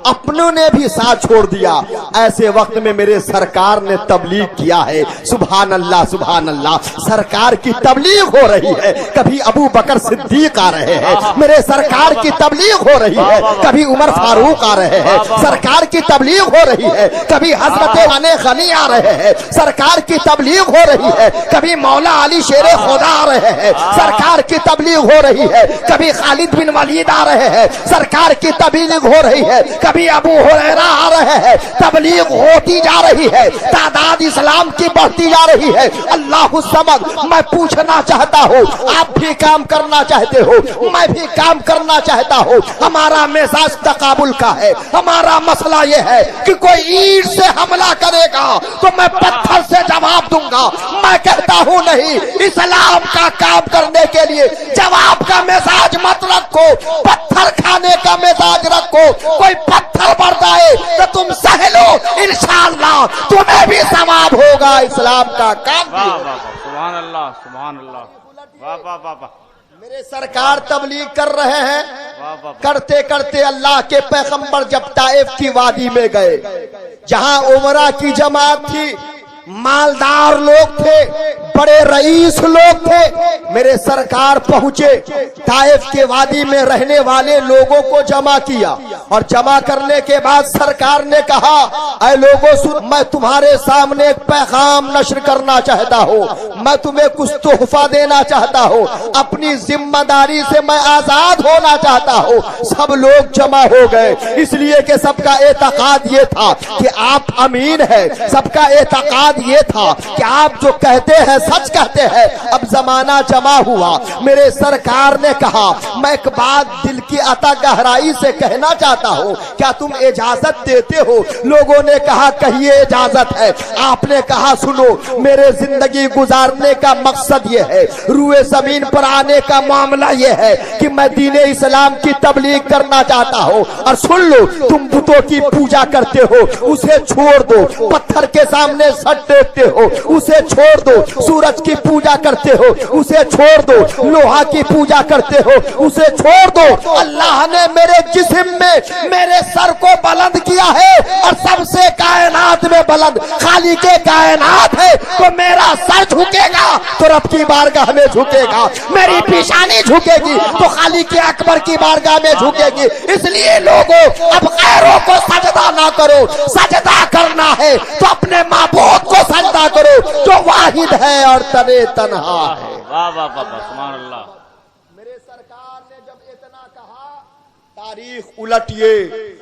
Speaker 2: अपनों ने भी साथ छोड़ दिया। ऐसे वक्त में मेरे सरकार ने तबलीग किया है। सुभान अल्लाह, सुभान अल्लाह। सरकार की तबलीग हो रही है। कभी अबू बकर सिद्दीक आ रहे हैं, मेरे सरकार की तबलीग हो रही है। कभी उमर फारूक आ रहे हैं, सरकार की तबलीग हो रही है। कभी हजरत अने गनी आ रहे हैं, सरकार की तबलीग हो रही है। कभी मौला अली शेरे खुदा आ रहे हैं, सरकार की तबलीग हो रही है। कभी खालिद बिन वलीद आ रहे हैं, सरकार की तबलीग हो रही है। कभी अबू हुरैरा आ रहे हैं, तबलीग होती जा रही है। तादाद इस्लाम की बढ़ती जा रही है। अल्लाह समद, मैं पूछना चाहता हूँ, आप भी काम करना चाहते हो, मैं भी काम करना चाहता हूँ। हमारा मिजाज तकाबुल का है। हमारा मसला यह है कि कोई ईंट से हमला करेगा तो मैं पत्थर से जवाब दूंगा। मैं कहता हूँ नहीं, इस्लाम का काम करने के लिए जवाब का मिजाज मत रखो, पत्थर खाने का मिजाज रखो। कोई पत्थर बढ़ता है तो तुम सह लो, इंशाअल्लाह तुम्हें भी सवाब होगा। इस्लाम का काम भी होगा।
Speaker 1: सुभान अल्लाह, सुभान अल्लाह, वाह वाह वाह वाह।
Speaker 2: मेरे सरकार तबलीग कर रहे हैं, करते करते अल्लाह के पैगंबर जब ताइफ की वादी में गए, जहां उमरा की जमात थी, मालदार लोग थे, बड़े रईस लोग थे, मेरे सरकार पहुंचे, ताइफ के वादी में रहने वाले लोगों को जमा किया, और जमा करने के बाद सरकार ने कहा, ऐ लोगों सुन, मैं तुम्हारे सामने एक पैगाम नश्र करना चाहता हूँ, मैं तुम्हें कुछ तोहफा देना चाहता हूँ, अपनी जिम्मेदारी से मैं आजाद होना चाहता हूँ। सब लोग जमा हो गए, इसलिए कि सबका एतकाद ये था कि आप अमीन है, सबका एतकाद ये था कि आप जो कहते हैं सच कहते हैं। अब जमाना जमा हुआ, मेरे सरकार ने कहा, मैं एक बात दिल की अता गहराई से कहना चाहता हूँ, क्या तुम इजाजत देते हो? लोगों ने कहा कहिए, इजाजत है। आपने कहा सुनो, मेरे जिंदगी गुजारने का मकसद ये है, रूए जमीन पर आने का मामला ये है कि मैं दीने इस्लाम की तबलीग करना चाहता हूँ। और सुन लो, तुम बुतों की पूजा करते हो, उसे छोड़ दो। पत्थर के सामने सट देखते हो, उसे छोड़ दो। सूरज की पूजा करते हो, उसे छोड़ दो। लोहा की पूजा करते हो, उसे छोड़ दो। अल्लाह ने मेरे जिस्म में मेरे सर को बुलंद किया है, और सबसे कायनात में बुलंद खालिके कायनात है, तो मेरा सर झुकेगा तो रब की बारगाह में झुकेगा, मेरी पेशानी झुकेगी तो खालिके अकबर की बारगाह में झुकेगी। इसलिए लोगों, अब गैरों को सजदा ना करो, सजदा करना है तो अपने माबूद को सजदा करो जो वाहिद है और तने तन्हा है।
Speaker 1: वाह वाह वाह, सुभान अल्लाह।
Speaker 2: मेरे सरकार ने जब इतना कहा, तारीख उलटिए,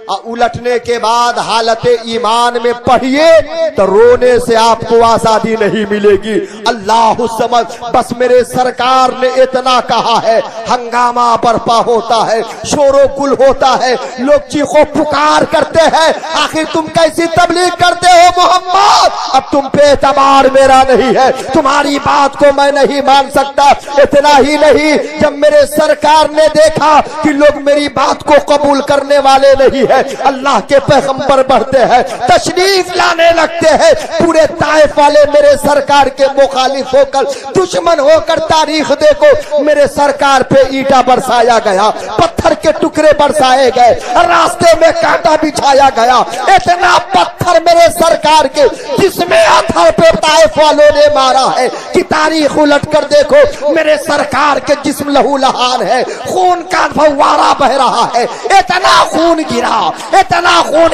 Speaker 2: और उलटने के बाद हालत ईमान में पढ़िए तो रोने से आपको आजादी नहीं मिलेगी। अल्लाह समझ, बस मेरे सरकार ने इतना कहा है, हंगामा बर्पा होता है, शोरो गुल होता है, लोग चीखो पुकार करते हैं, आखिर तुम कैसी तबलीग करते हो मोहम्मद? अब तुम पे एतबार मेरा नहीं है, तुम्हारी बात को मैं नहीं मान सकता। इतना ही नहीं, जब मेरे सरकार ने देखा कि लोग मेरी बात को कबूल करने वाले नहीं है, अल्लाह के पैगंबर बढ़ते हैं, तशरीफ लाने लगते हैं, पूरे ताइफ वाले मेरे सरकार के मुखालिफ होकर, दुश्मन होकर, तारीख देखो, मेरे सरकार पे ईंटा बरसाया गया, पत्थर पत्थर के टुकड़े बरसाए गए, रास्ते में कांटा बिछाया गया। इतना पत्थर मेरे सरकार के जिसमें अथर पे ताइफ वालों ने मारा है कि तारीख उलट कर देखो, मेरे सरकार के जिस्म लहू लहान है, खून का फव्वारा बह रहा है। इतना खून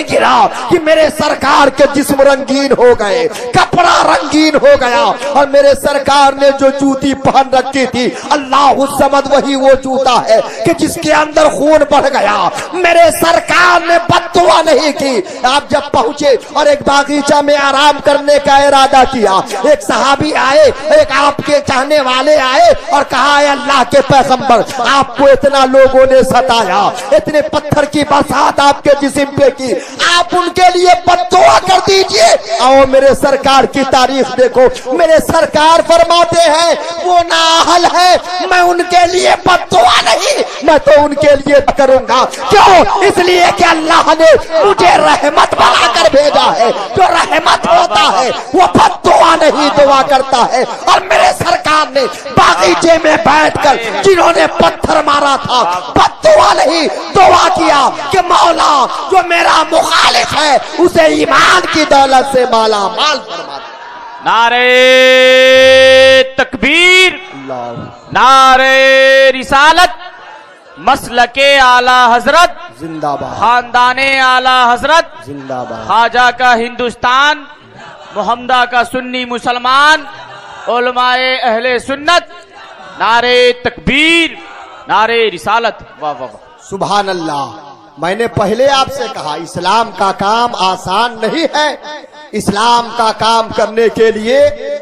Speaker 2: गिरा कि मेरे सरकार के जिस्म रंगीन हो गए, कपड़ा रंगीन हो गया। और मेरे सरकार ने जो जूती पहन रखी थी, अल्लाह समद, वही वो जूता है कि जिसके अंदर खून बढ़ गया। मेरे सरकार ने बद्दुआ नहीं की। आप जब पहुंचे और एक बागीचा में आराम करने का इरादा किया, एक सहाबी आए, एक आपके चाहने वाले आए और कहा, अल्लाह के पैगंबर, आपको इतना लोगों ने सताया, इतने पत्थर की बरसात आपके जिस्म पे की, आप उनके लिए बद्दुआ कर दीजिए। आओ मेरे सरकार की तारीख देखो, मेरे सरकार फरमाते हैं वो नाअहल है, मैं उनके लिए बद्दुआ नहीं, मैं तो उनके लिए करूंगा। क्यों? इसलिए कि अल्लाह ने मुझे रहमत बनाकर भेजा है। जो रहमत होता है वो बद्दुआ नहीं दुआ करता है। और मेरे सरकार ने बागीचे में बैठकर जिन्होंने पत्थर मारा था, बद्दुआ नहीं दुआ किया कि मौला जो मेरा मुखालिफ है उसे ईमान की दौलत से माला माल फरमा।
Speaker 1: नारे तकबीर, नारे रिसालत, मसलके आला हजरत
Speaker 2: जिंदाबाद,
Speaker 1: खानदाने आला हजरत
Speaker 2: जिंदाबाद,
Speaker 1: खाजा का हिंदुस्तान, मोहम्मदा का सुन्नी मुसलमान, उलमाए अहले सुन्नत, नारे तकबीर, नारे रिसालत। वाह वाह वाह,
Speaker 2: सुभान अल्लाह। मैंने पहले आपसे कहा, इस्लाम का काम आसान नहीं है। इस्लाम का काम करने के लिए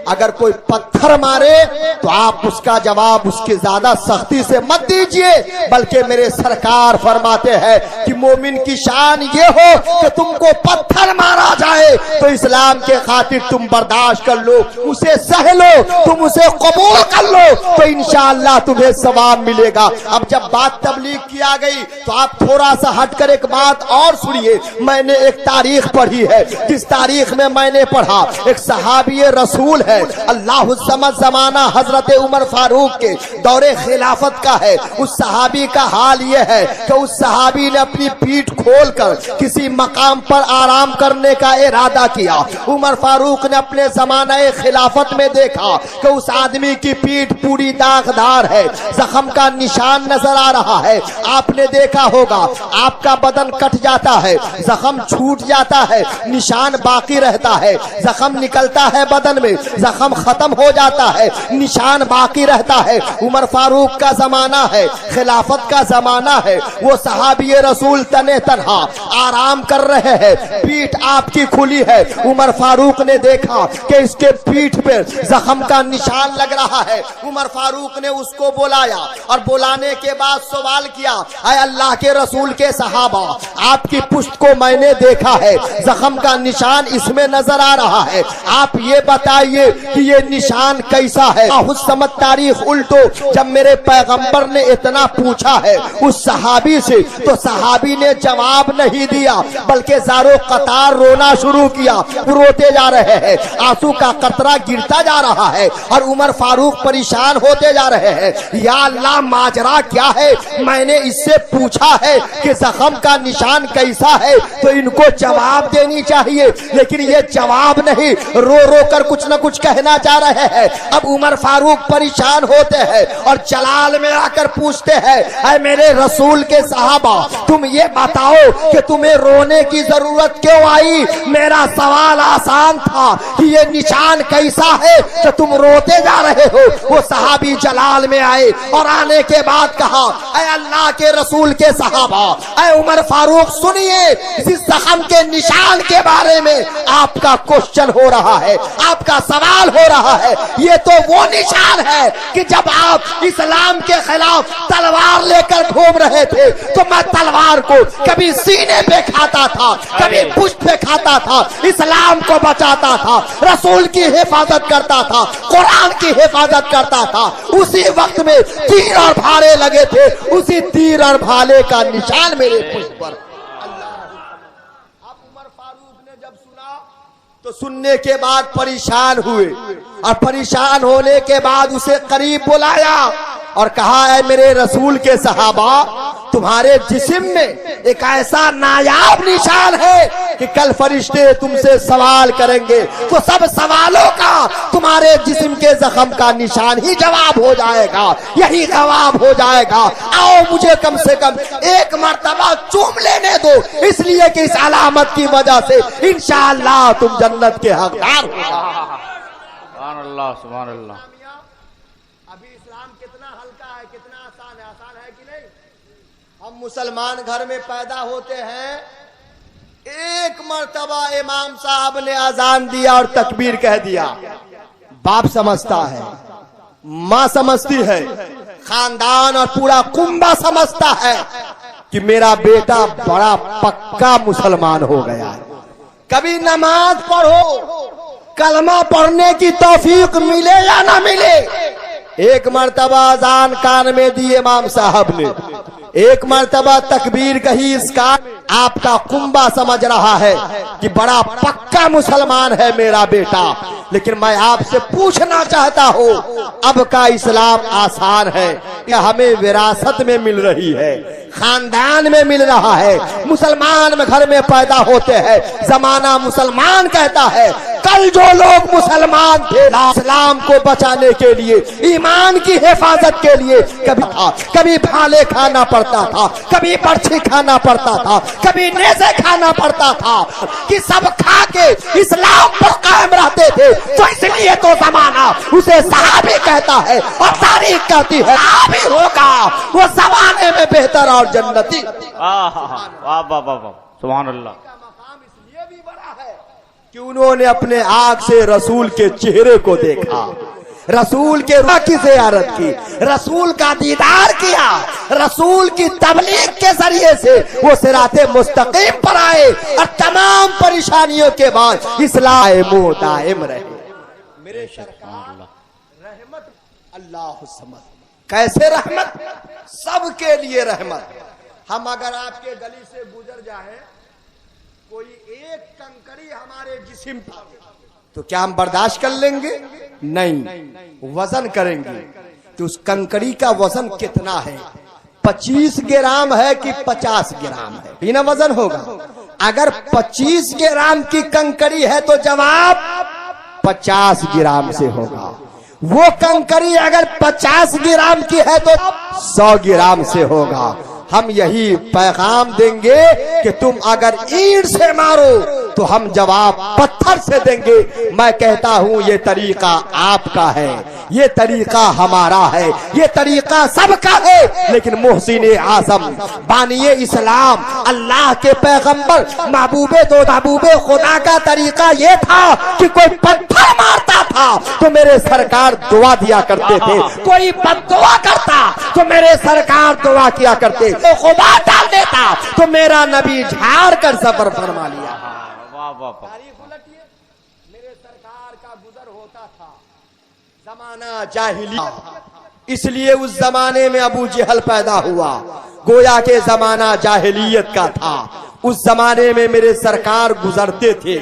Speaker 2: अगर कोई पत्थर मारे तो आप उसका जवाब उसकी ज्यादा सख्ती से मत दीजिए, बल्कि मेरे सरकार फरमाते हैं कि मोमिन की शान ये हो कि तुमको पत्थर मारा जाए तो इस्लाम के खातिर तुम बर्दाश्त कर लो, उसे सह लो, तुम उसे कबूल कर लो, तो इंशाअल्लाह तुम्हें सवाब मिलेगा। अब जब बात तबलीग की आ गई तो आप थोड़ा सा हटकर एक बात और सुनिए। मैंने एक तारीख पढ़ी है, जिस तारीख में मैंने पढ़ा, एक सहाबी रसूल है, अल्लाह समझ जमाना हजरत उमर फारूक के दौरे खिलाफत का है। उस सहाबी का हाल यह है कि उस सहाबी ने अपनी पीठ खोलकर किसी मकाम पर आराम करने का इरादा किया। उमर फारूक ने अपने जमाने खिलाफत में देखा कि उस आदमी की पीठ पूरी दागदार है, जख्म का निशान नजर आ रहा है। आपने देखा होगा, आपका बदन कट जाता है, जख्म छूट जाता है, निशान बाकी रहता है, जख्म निकलता है बदन में, जख्म खत्म हो जाता है, निशान बाकी रहता है। उमर फारूक का जमाना है, खिलाफत का जमाना है। वो सहाबी रसूल तने तन्हा आराम कर रहे हैं, पीठ आपकी खुली है। उमर फारूक ने देखा कि इसके पीठ पे जख्म का निशान लग रहा है। उमर फारूक ने उसको बुलाया और बुलाने के बाद सवाल किया, ऐ अल्लाह के रसूल के सहाबा, आपकी पुश्त को मैंने देखा है, जख्म का निशान इसमें नजर आ रहा है, आप ये बताइए कि ये निशान कैसा है। उस समझ तारीख उल्टो, जब मेरे पैगंबर ने इतना पूछा है उस सहाबी से, तो सहाबी ने जवाब नहीं दिया, बल्कि जारो कतार रोना शुरू किया। रोते जा रहे हैं, आंसू का कतरा गिरता जा रहा है और उमर फारूक परेशान होते जा रहे हैं। या अल्लाह, माजरा क्या है? मैंने इससे पूछा है कि जख्म का निशान कैसा है, तो इनको जवाब देनी चाहिए, लेकिन ये जवाब नहीं, रो रो कर कुछ न कुछ कहना चाह रहे हैं। अब उमर फारूक परेशान होते हैं और जलाल में आकर पूछते हैं, ऐ मेरे रसूल के सहाबा, तुम ये बताओ कि तुम्हें रोने की जरूरत क्यों आई? मेरा सवाल आसान था कि ये निशान कैसा है कि तुम रोते जा रहे हो। वो सहाबी जलाल में आए और आने के बाद कहा, ऐ अल्लाह के रसूल के सहाबा, ऐ उमर फारूक, सुनिए, इस जख्म के निशान के बारे में आपका क्वेश्चन हो रहा है, आपका सवाल हो रहा है। ये तो वो निशान है कि जब आप इस्लाम के खिलाफ तलवार लेकर घूम रहे थे, तो मैं तलवार को कभी सीने पे खाता था, कभी पुष्ट पे खाता था, इस्लाम को बचाता था, रसूल की हिफाजत करता था, कुरान की हिफाजत करता था। उसी वक्त में तीर और भाले लगे थे, उसी तीर और भाले का निशान मेरे पुष्ट पर। अब उमर फारूक ने जब सुना तो सुनने के बाद परेशान हुए और परेशान होने के बाद उसे करीब बुलाया और कहा, है मेरे रसूल के सहाबा, तुम्हारे जिस्म में एक ऐसा नायाब निशान है कि कल फरिश्ते तुमसे सवाल करेंगे तो सब सवालों का तुम्हारे जिस्म के जख्म का निशान ही जवाब हो जाएगा, यही जवाब हो जाएगा। आओ मुझे कम से कम एक मर्तबा चूम लेने दो, इसलिए कि इस अलामत की वजह से इंशाअल्लाह तुम जन्नत के हकदार हो।
Speaker 1: सुभान अल्लाह, सुभान अल्लाह।
Speaker 2: अभी इस्लाम कितना हल्का है, कितना आसान है, आसान है कि नहीं? हम मुसलमान घर में पैदा होते हैं, एक मर्तबा इमाम साहब ने अजान दिया और तकबीर कह दिया, बाप समझता है, माँ समझती है, खानदान और पूरा कुंबा समझता है कि मेरा बेटा बड़ा पक्का मुसलमान हो गया है। कभी नमाज पढ़ो, कलमा पढ़ने की तौफीक मिले या ना मिले, एक मर्तबा अजान कान में दी इमाम साहब ने, एक मर्तबा तकबीर कही, इसका आपका कुंबा समझ रहा है कि बड़ा पक्का मुसलमान है मेरा बेटा। लेकिन मैं आपसे पूछना चाहता हूँ, अब का इस्लाम आसान है या हमें विरासत में मिल रही है, खानदान में मिल रहा है? मुसलमान में घर में पैदा होते हैं, जमाना मुसलमान कहता है। कल जो लोग मुसलमान थे इस्लाम को बचाने के लिए, ईमान की हिफाजत के लिए, कभी भाले खाना पड़ता था, कभी पर्ची खाना पड़ता था, कभी नेज़े खाना पड़ता था, कि सब खा के इस्लाम पर कायम रहते थे। तो इसलिए तो जमाना उसे सहाबी कहता है और तारीख कहती है सहाबी होगा वो जमाने में बेहतर और जन्नती।
Speaker 1: वाह वाह वाह वाह, सुभान अल्लाह।
Speaker 2: इसलिए भी बड़ा है कि उन्होंने अपने आँख से रसूल के चेहरे को देखा, रसूल के रूह की ज़ियारत की, रसूल का दीदार किया, रसूल की तबलीग के जरिए से वो सिराते मुस्तकीम पर आए और तमाम परेशानियों के बाद इस्लाम दायम रहे। मेरे सरकार रहमत अल्लाह समद, कैसे रहमत? सबके लिए रहमत। हम अगर आपके गली से गुजर जाए, कोई एक कंकड़ी हमारे जिस्म पर, तो क्या हम बर्दाश्त कर लेंगे? नहीं, वजन करेंगे कि उस कंकड़ी का वजन कितना है, 25 ग्राम है कि 50 ग्राम है, बिना वजन होगा। अगर 25 ग्राम की कंकड़ी है तो जवाब 50 ग्राम से होगा। वो कंकड़ी अगर 50 ग्राम की है तो 100 ग्राम से होगा। हम यही पैगाम देंगे कि तुम अगर ईंट से मारो तो हम जवाब पत्थर से देंगे। मैं कहता हूँ ये तरीका आपका है, ये तरीका हमारा है, ये तरीका सबका है। लेकिन मोहसिन आज़म बानिए इस्लाम अल्लाह के पैगंबर महबूबे दो महबूबे खुदा का तरीका ये था कि कोई पत्थर मारता था तो मेरे सरकार दुआ दिया करते थे, कोई बद्दुआ करता तो मेरे सरकार दुआ किया करते, तो खुदा डाल देता तो मेरा नबी झाड़ कर सफर फरमा लिया। तारीख उलटिए, मेरे सरकार का गुजर होता था जमाना जाहिलिया, इसलिए उस जमाने में अबू जहल पैदा हुआ, गोया के जमाना जाहिलियत का था। उस जमाने में मेरे सरकार गुजरते थे,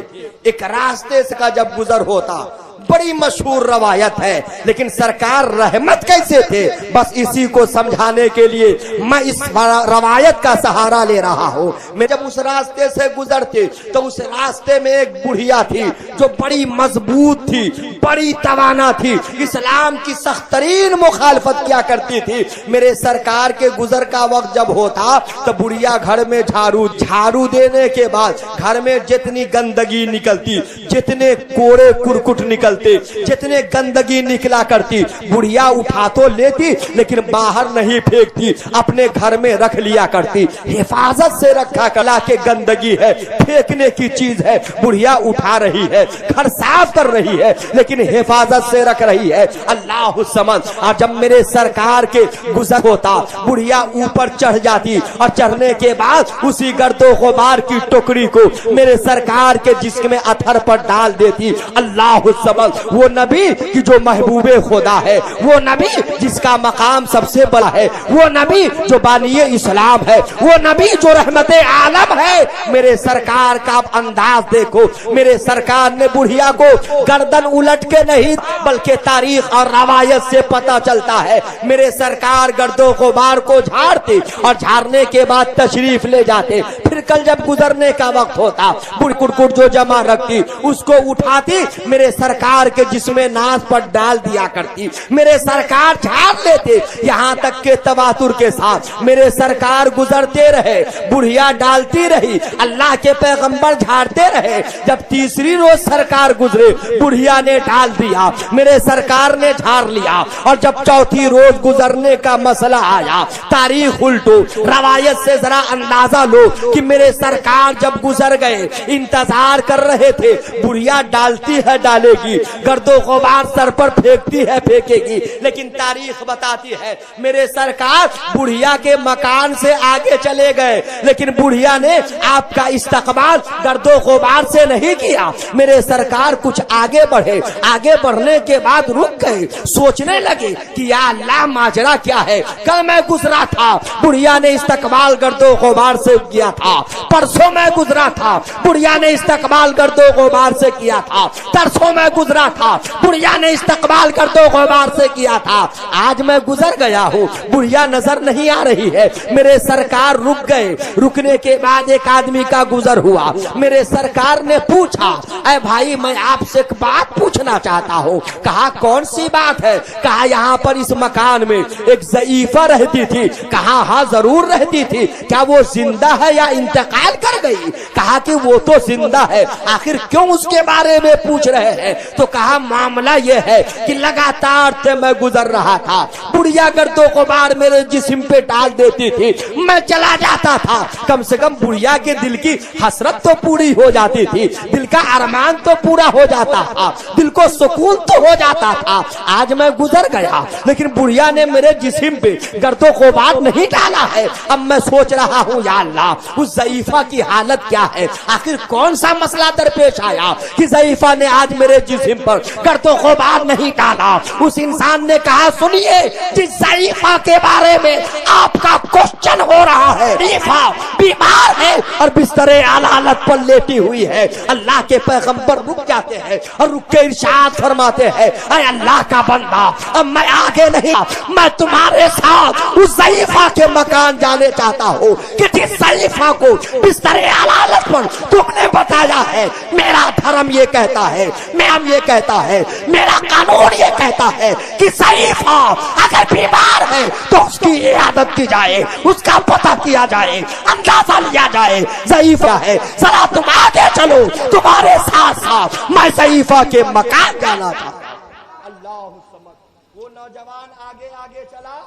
Speaker 2: एक रास्ते से का जब गुजर होता, बड़ी मशहूर रवायत है। लेकिन सरकार रहमत कैसे थे, बस इसी को समझाने के लिए मैं इस रवायत का सहारा ले रहा हूँ। मैं जब उस रास्ते से गुजरते तो उस रास्ते में एक बुढ़िया थी जो बड़ी मजबूत थी, बड़ी तवाना थी, इस्लाम की सख्त तरीन मुखालफत किया करती थी। मेरे सरकार के गुजर का वक्त जब होता तो बुढ़िया घर में झाड़ू देने के बाद घर में जितनी गंदगी निकलती, जितने कोड़े कुरकुट निकलते, जितने गंदगी निकला करती, बुढ़िया उठा तो लेती लेकिन बाहर नहीं फेंकती, अपने घर में रख लिया करती, हिफाजत से रखा कला के गंदगी है, फेंकने की चीज है, बुढ़िया उठा रही है, घर साफ कर रही है, लेकिन हिफाजत से रख रही है। अल्लाह समझ। और जब मेरे सरकार के गुजर होता, बुढ़िया ऊपर चढ़ जाती और चढ़ने के बाद उसी गर्दो गुबार की टोकरी को मेरे सरकार के जिस्म में अथर पड़ डाल देती। अल्लाह समझ, वो नबी कि जो महबूबे खुदा है, वो नबी जिसका मकाम सबसे बड़ा है, वो नबी जो बानिए इस्लाम है, वो नबी जो रहमत आलम है। मेरे सरकार का अंदाज देखो, मेरे सरकार ने बुढ़िया को गर्दन उलट के नहीं बल्कि तारीख और रवायत से पता चलता है। मेरे सरकार गर्दों को बार को झाड़ते और झाड़ने के बाद तशरीफ ले जाते। फिर कल जब गुजरने का वक्त होता, बुढ़ कुड़कुड़ जो जमा रखती उसको उठाती, मेरे सरकार के जिसमें नाज पर डाल दिया करती। मेरे सरकार झाड़ लेते, यहाँ तक के तवातुर के साथ मेरे सरकार गुजरते रहे, बुढ़िया डालती रही, अल्लाह के पैगंबर झाड़ते रहे। जब तीसरी रोज सरकार गुजरे, बुढ़िया ने डाल दिया, मेरे सरकार ने झाड़ लिया। और जब चौथी रोज गुजरने का मसला आया, तारीख उल्टो, रवायत से जरा अंदाजा लो कि मेरे सरकार जब गुजर गए, इंतजार कर रहे थे, बुढ़िया डालती है डालेगी, गर्दो गुबार सर पर फेंकती है फेंकेगी, लेकिन तारीख बताती है मेरे सरकार बुढ़िया के मकान से आगे चले गए, लेकिन बुढ़िया ने आपका इस्तकबाल गर्दो गुबार से नहीं किया। मेरे सरकार कुछ आगे बढ़े, आगे बढ़ने के बाद रुक गए, सोचने लगे कि या अल्लाह माजरा क्या है। कल मैं गुजरा था, बुढ़िया ने इस्तकबाल गर्दो गुबार से किया था। परसों मैं गुजरा था, बुढ़िया ने इस्तकबाल गर्दो गुबार से किया था। तरसों मैं गुजरा था, बुढ़िया ने इस्तकबाल गर्दो गुबार से किया था। आज मैं गुजर गया हूँ, बुढ़िया नजर नहीं आ रही है। मेरे सरकार रुक गए, रुकने के बाद एक आदमी का गुजर हुआ। मेरे सरकार ने पूछा, अरे भाई मैं आपसे एक बात पूछना चाहता हूँ। कहा कौन सी बात है? कहा यहाँ पर इस मकान में एक ज़ईफा रहती थी। कहा हाँ जरूर रहती थी। क्या वो जिंदा है या इंतकाल कर गई? कहा कि वो तो जिंदा है। आखिर क्यों उसके बारे में पूछ रहे हैं? तो कहा मामला ये है कि लगातार से मैं गुजर रहा था, बुढ़िया गर्दों को बार मेरे जिस्म पे डाल देती थी, मैं चला जाता था। कम से कम बुढ़िया के दिल की हसरत तो पूरी हो जाती थी, दिल का अरमान तो पूरा हो जाता था, दिल को सुकून तो हो जाता था। आज मैं गुजर गया, लेकिन बुढ़िया ने मेरे जिस्म पे गर्दों को बार नहीं डाला है। अब मैं सोच रहा हूँ या अल्लाह उस ज़ईफा की हालत क्या है? आखिर कौन सा मसला दरपेश आया कि ज़ईफा ने आज मेरे जिस्म पर गर्दों को बार नहीं डाला? उस इंसान ने कहा सुनिए, जिस ज़ईफा के बारे में आपका क्वेश्चन हो रहा है, ज़ईफा बीमार है और बिस्तरे हालत पर लेटी हुई है। अल्लाह के पैगंबर रुक जाते हैं और रुक के इरशाद फरमाते हैं, अरे अल्लाह का बंदा अब मैं आगे नहीं, मैं तुम्हारे साथ उस ज़ईफा के मकान जाने चाहता हूँ कि जिस ज़ईफा को बिस्तरे हालत पर तुमने बताया है। मेरा धर्म ये कहता है, मैम ये कहता है, मेरा कानून ये कहता है कि ज़ईफा अगर बीमार है तो उसकी इयादत की जाए, उसका पता किया जाए, अंदाजा लिया जाए ज़ईफा है। जरा तुम आगे चलो, तुम्हारे साथ साथ मैं ज़ईफा के मकान जाना था। अल्लाह समझ, वो नौजवान आगे आगे चला,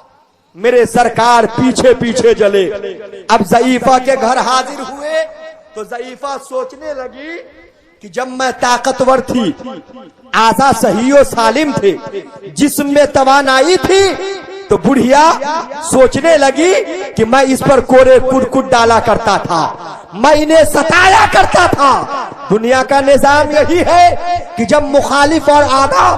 Speaker 2: मेरे सरकार पीछे पीछे चले। अब ज़ईफा के घर हाजिर हुए तो ज़ईफा सोचने लगी कि जब मैं ताकतवर थी, आजा सही और सालिम थे, जिस्म में तवानाई थी, तो बुढ़िया सोचने लगी कि मैं इस पर कोरे कुट डाला करता था, मैं इन्हें सताया करता था। दुनिया का निजाम यही है कि जब मुखालिफ और आदा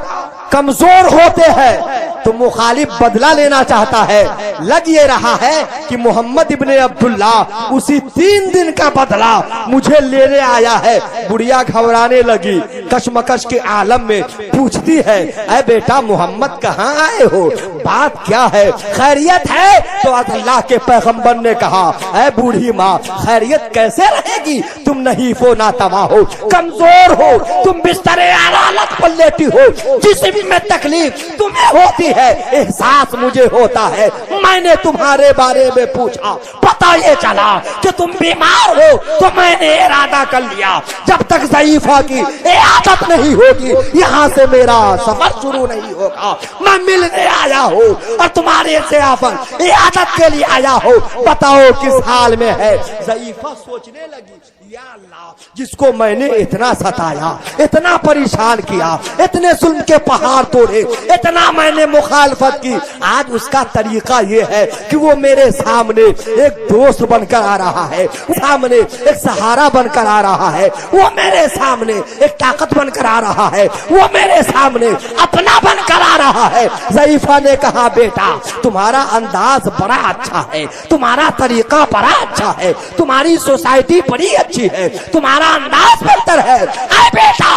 Speaker 2: कमजोर होते हैं तो मुखालिफ बदला लेना चाहता है। लग ये रहा है कि मोहम्मद इब्ने अब्दुल्ला उसी 3 दिन का बदला मुझे लेने आया है। बुढ़िया घबराने लगी, कशमकश के आलम में पूछती है, अरे बेटा मोहम्मद कहाँ आए हो, बात क्या है, खैरियत है? तो अल्लाह के पैगंबर ने कहा, अरे बूढ़ी माँ खैरियत कैसे रहेगी, तुम नहीफो ना तवा हो, कमजोर हो, तुम बिस्तरे हालत पर लेटी हो, जिसमें में तकलीफ तुम्हें होती है एहसास मुझे होता है। मैंने तुम्हारे बारे में पूछा, पता ये चला कि तुम बीमार हो, तो मैंने इरादा कर लिया जब तक ज़ईफा की इयादत नहीं होगी यहाँ से मेरा सफर शुरू नहीं होगा। मैं मिलने आया हूँ और तुम्हारे ज़ियाफत इयादत के लिए आया हूँ, बताओ किस हाल में है। ज़ईफा सोचने लगी, या अल्लाह जिसको मैंने इतना सताया, इतना परेशान किया, इतने जुल्म के पहाड़ तोड़े, इतना मैंने मुखालफत की, आज उसका तरीका ये है कि वो मेरे सामने एक दोस्त बनकर आ रहा है, सामने एक सहारा बनकर आ रहा है, वो मेरे सामने एक ताकत बनकर आ रहा है, वो मेरे सामने अपना बनकर आ रहा है। ज़ईफा ने कहा बेटा तुम्हारा अंदाज बड़ा अच्छा है, तुम्हारा तरीका बड़ा अच्छा है, तुम्हारी सोसाइटी बड़ी अच्छी है, तुम्हारा अंदाज बेहतर है। अरे बेटा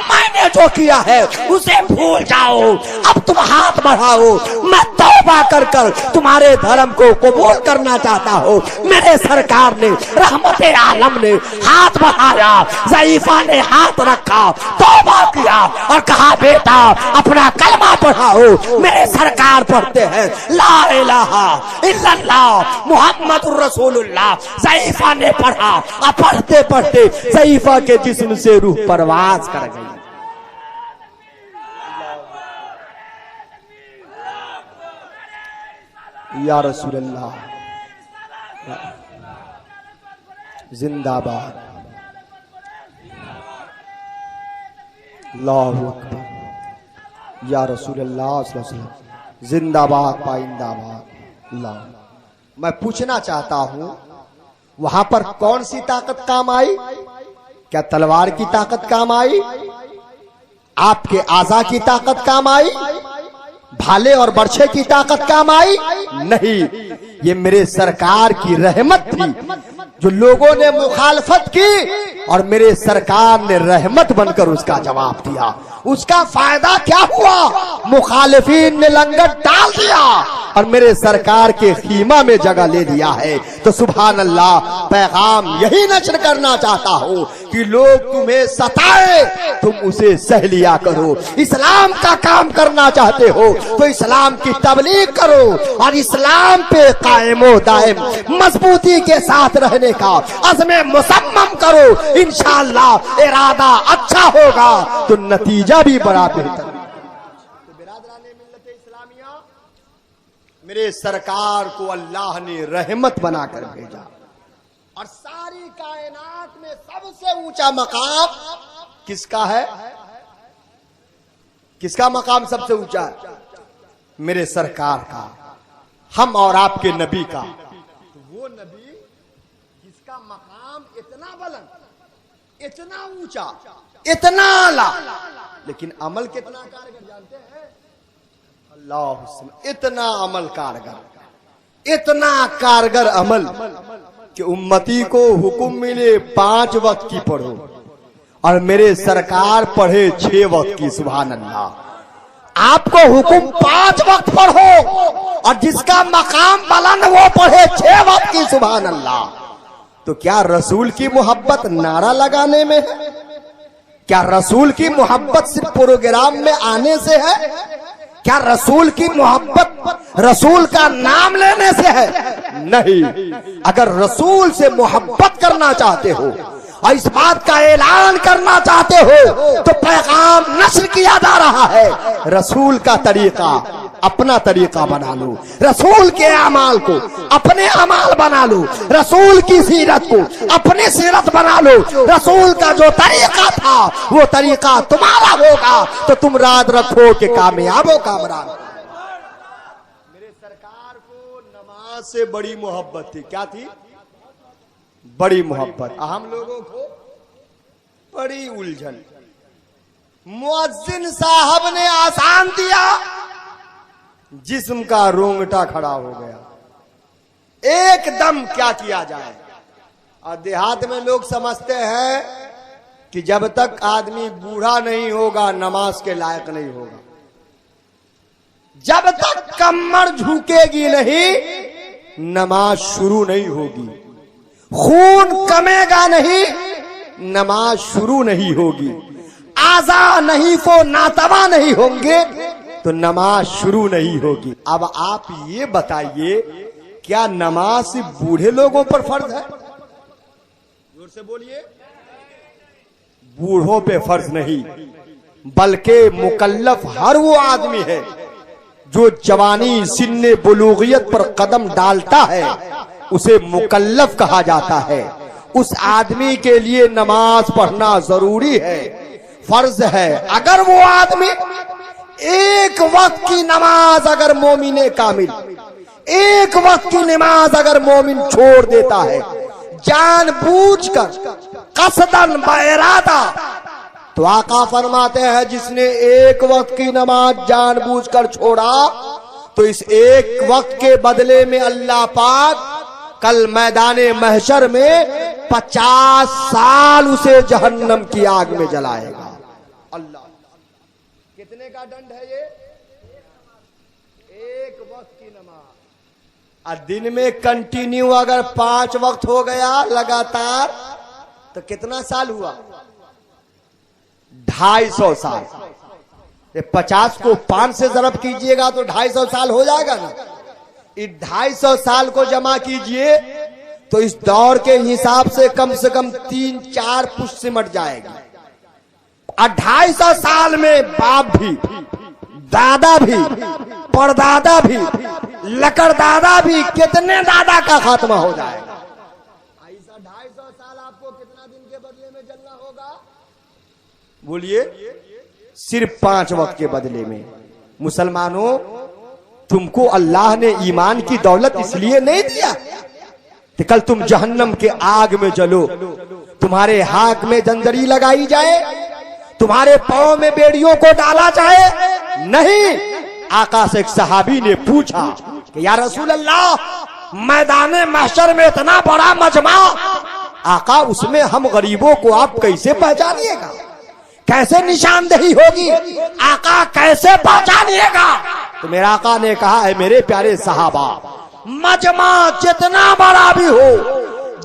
Speaker 2: मैंने जो किया है उसे भूल जाओ, अब तुम हाथ बढ़ाओ, मैं तौबा कर कर तुम्हारे धर्म को कबूल करना चाहता हूँ। मेरे सरकार ने रहमत आलम ने हाथ बढ़ाया, ज़ईफा ने हाथ रखा, तौबा किया और कहा बेटा अपना कलमा पढ़ाओ। मेरे सरकार पढ़ते हैं ला इलाहा इल्लल्लाह मुहम्मदुर रसूलुल्लाह। ज़ईफा ने पढ़ा और पढ़ते पढ़ते ज़ईफा के जिस्म से रूह परवाज कर गई। या रसूलल्लाह जिंदाबाद, अल्लाहु अकबर, या रसूलल्लाह जिंदाबाद पाइंदाबाद। अल्लाह, मैं पूछना चाहता हूं वहां पर कौन सी ताकत काम आई? क्या तलवार की ताकत काम आई? आपके आजा की ताकत काम आई? भाले और बर्छे की ताकत काम आई? नहीं, ये मेरे सरकार की रहमत थी जो लोगों ने मुखालफत की और मेरे सरकार ने रहमत बनकर उसका जवाब दिया। उसका फायदा क्या हुआ? मुखालिफिन ने लंगर डाल दिया और मेरे सरकार के खीमा में जगह ले लिया है। तो सुभान अल्लाह, पैगाम यही नशर करना चाहता हूँ कि लोग तुम्हें सताए तुम उसे सह लिया करो। इस्लाम का काम करना चाहते हो तो इस्लाम की तबलीग करो और इस्लाम पे कायमो दायम मजबूती के साथ रहने का अज़्म मुसम्मम करो। इंशाअल्लाह इरादा अच्छा होगा तो नतीजा भी बड़ा बेहतर। तो बिरादराने मिल्लत इस्लामिया, मेरे सरकार को अल्लाह ने रहमत बनाकर भेजा और सारी कायनात में सबसे ऊंचा मकाम किसका है? किसका मकाम सबसे ऊंचा है? मेरे सरकार का, हम और आपके नबी का। तो वो नबी जिसका मकाम इतना बुलंद, इतना ऊंचा, इतना आला, लेकिन अमल कितना कारगर जानते हैं? अल्लाह, इतना अमल कारगर, इतना कारगर अमल कि उम्मती को हुक्म मिले 5 वक्त की पढ़ो और मेरे सरकार पढ़े 6 वक्त की। सुभान अल्लाह, आपको हुक्म 5 वक्त पढ़ो और जिसका मकाम बुलंद वो पढ़े 6 वक्त की। सुभान अल्लाह। तो क्या रसूल की मोहब्बत नारा लगाने में है? क्या रसूल की मोहब्बत सिर्फ प्रोग्राम में आने से है? क्या रसूल की मोहब्बत रसूल का नाम लेने से है? नहीं। अगर रसूल से मोहब्बत करना चाहते हो और इस बात का ऐलान करना चाहते हो तो पैगाम नश्र किया जा रहा है। रसूल का तरीका अपना तरीका बना लो, रसूल के अमाल को अपने अमाल बना लो, रसूल की सीरत को अपनी सीरत बना लो। रसूल का जो तरीका था वो तरीका तुम्हारा होगा तो तुम राज रखो कि कामयाब हो कामरान। मेरे सरकार को नमाज से बड़ी मोहब्बत थी। क्या थी? बड़ी मोहब्बत। हम लोगों को बड़ी उलझन। मुअज्जिन साहब ने आसान दिया, जिस्म का रोंगटा खड़ा हो गया। एकदम क्या किया जाए? और देहात में लोग समझते हैं कि जब तक आदमी बूढ़ा नहीं होगा नमाज के लायक नहीं होगा। जब तक कमर झुकेगी नहीं नमाज शुरू नहीं होगी, खून कमेगा नहीं नमाज शुरू नहीं होगी, आजा नहीं को नातवा नहीं होंगे तो नमाज शुरू नहीं होगी। अब आप ये बताइए, क्या नमाज सिर्फ बूढ़े लोगों पर फर्ज है? जोर से बोलिए। बूढ़ों पे फर्ज नहीं, बल्कि मुकल्लफ हर वो आदमी है जो जवानी सिन्ने बुलूगियत पर कदम डालता है, उसे मुकल्लफ कहा जाता है। उस आदमी के लिए नमाज पढ़ना जरूरी है, फर्ज है। अगर वो आदमी एक वक्त की नमाज, अगर मोमिने कामिल एक वक्त की नमाज अगर मोमिन छोड़ देता है जानबूझकर, कसदन बइरादा, तो आका फरमाते हैं जिसने एक वक्त की नमाज जानबूझकर छोड़ा तो इस एक वक्त के बदले में अल्लाह पाक कल मैदाने महशर में 50 साल उसे जहन्नम की आग में जलाएगा। अल्लाह, कितने का दंड है ये? एक वक्त की नमाज। और दिन में कंटिन्यू अगर 5 वक्त हो गया लगातार तो कितना साल हुआ? 250 साल। 50 को 5 से ज़रब कीजिएगा तो 250 साल हो जाएगा ना। इस 250 साल को जमा कीजिए तो इस दौर के हिसाब से कम 3-4 पुष्ट सिमट जाएगी। और 250 साल में बाप भी, दादा भी, परदादा भी, लकड़दादा भी, कितने दादा का खात्मा हो जाएगा। ऐसा 250 साल आपको कितना दिन के बदले में जलना होगा? बोलिए, सिर्फ 5 वक्त के बदले में। मुसलमानों, तुमको अल्लाह ने ईमान की दौलत इसलिए नहीं दिया कि कल तुम जहन्नम के आग में जलो, तुम्हारे हाथ में जंजरी लगाई जाए, तुम्हारे पांव में बेड़ियों को डाला जाए। नहीं, आका से एक सहाबी ने पूछा कि या रसूल अल्लाह, मैदाने महशर में इतना बड़ा मजमा, आका उसमें हम गरीबों को आप कैसे पहचानिएगा, कैसे निशानदेही होगी, आका कैसे पहचानिएगा? तो मेरा आका ने कहा है मेरे प्यारे सहाबा, मजमा जितना बड़ा भी हो,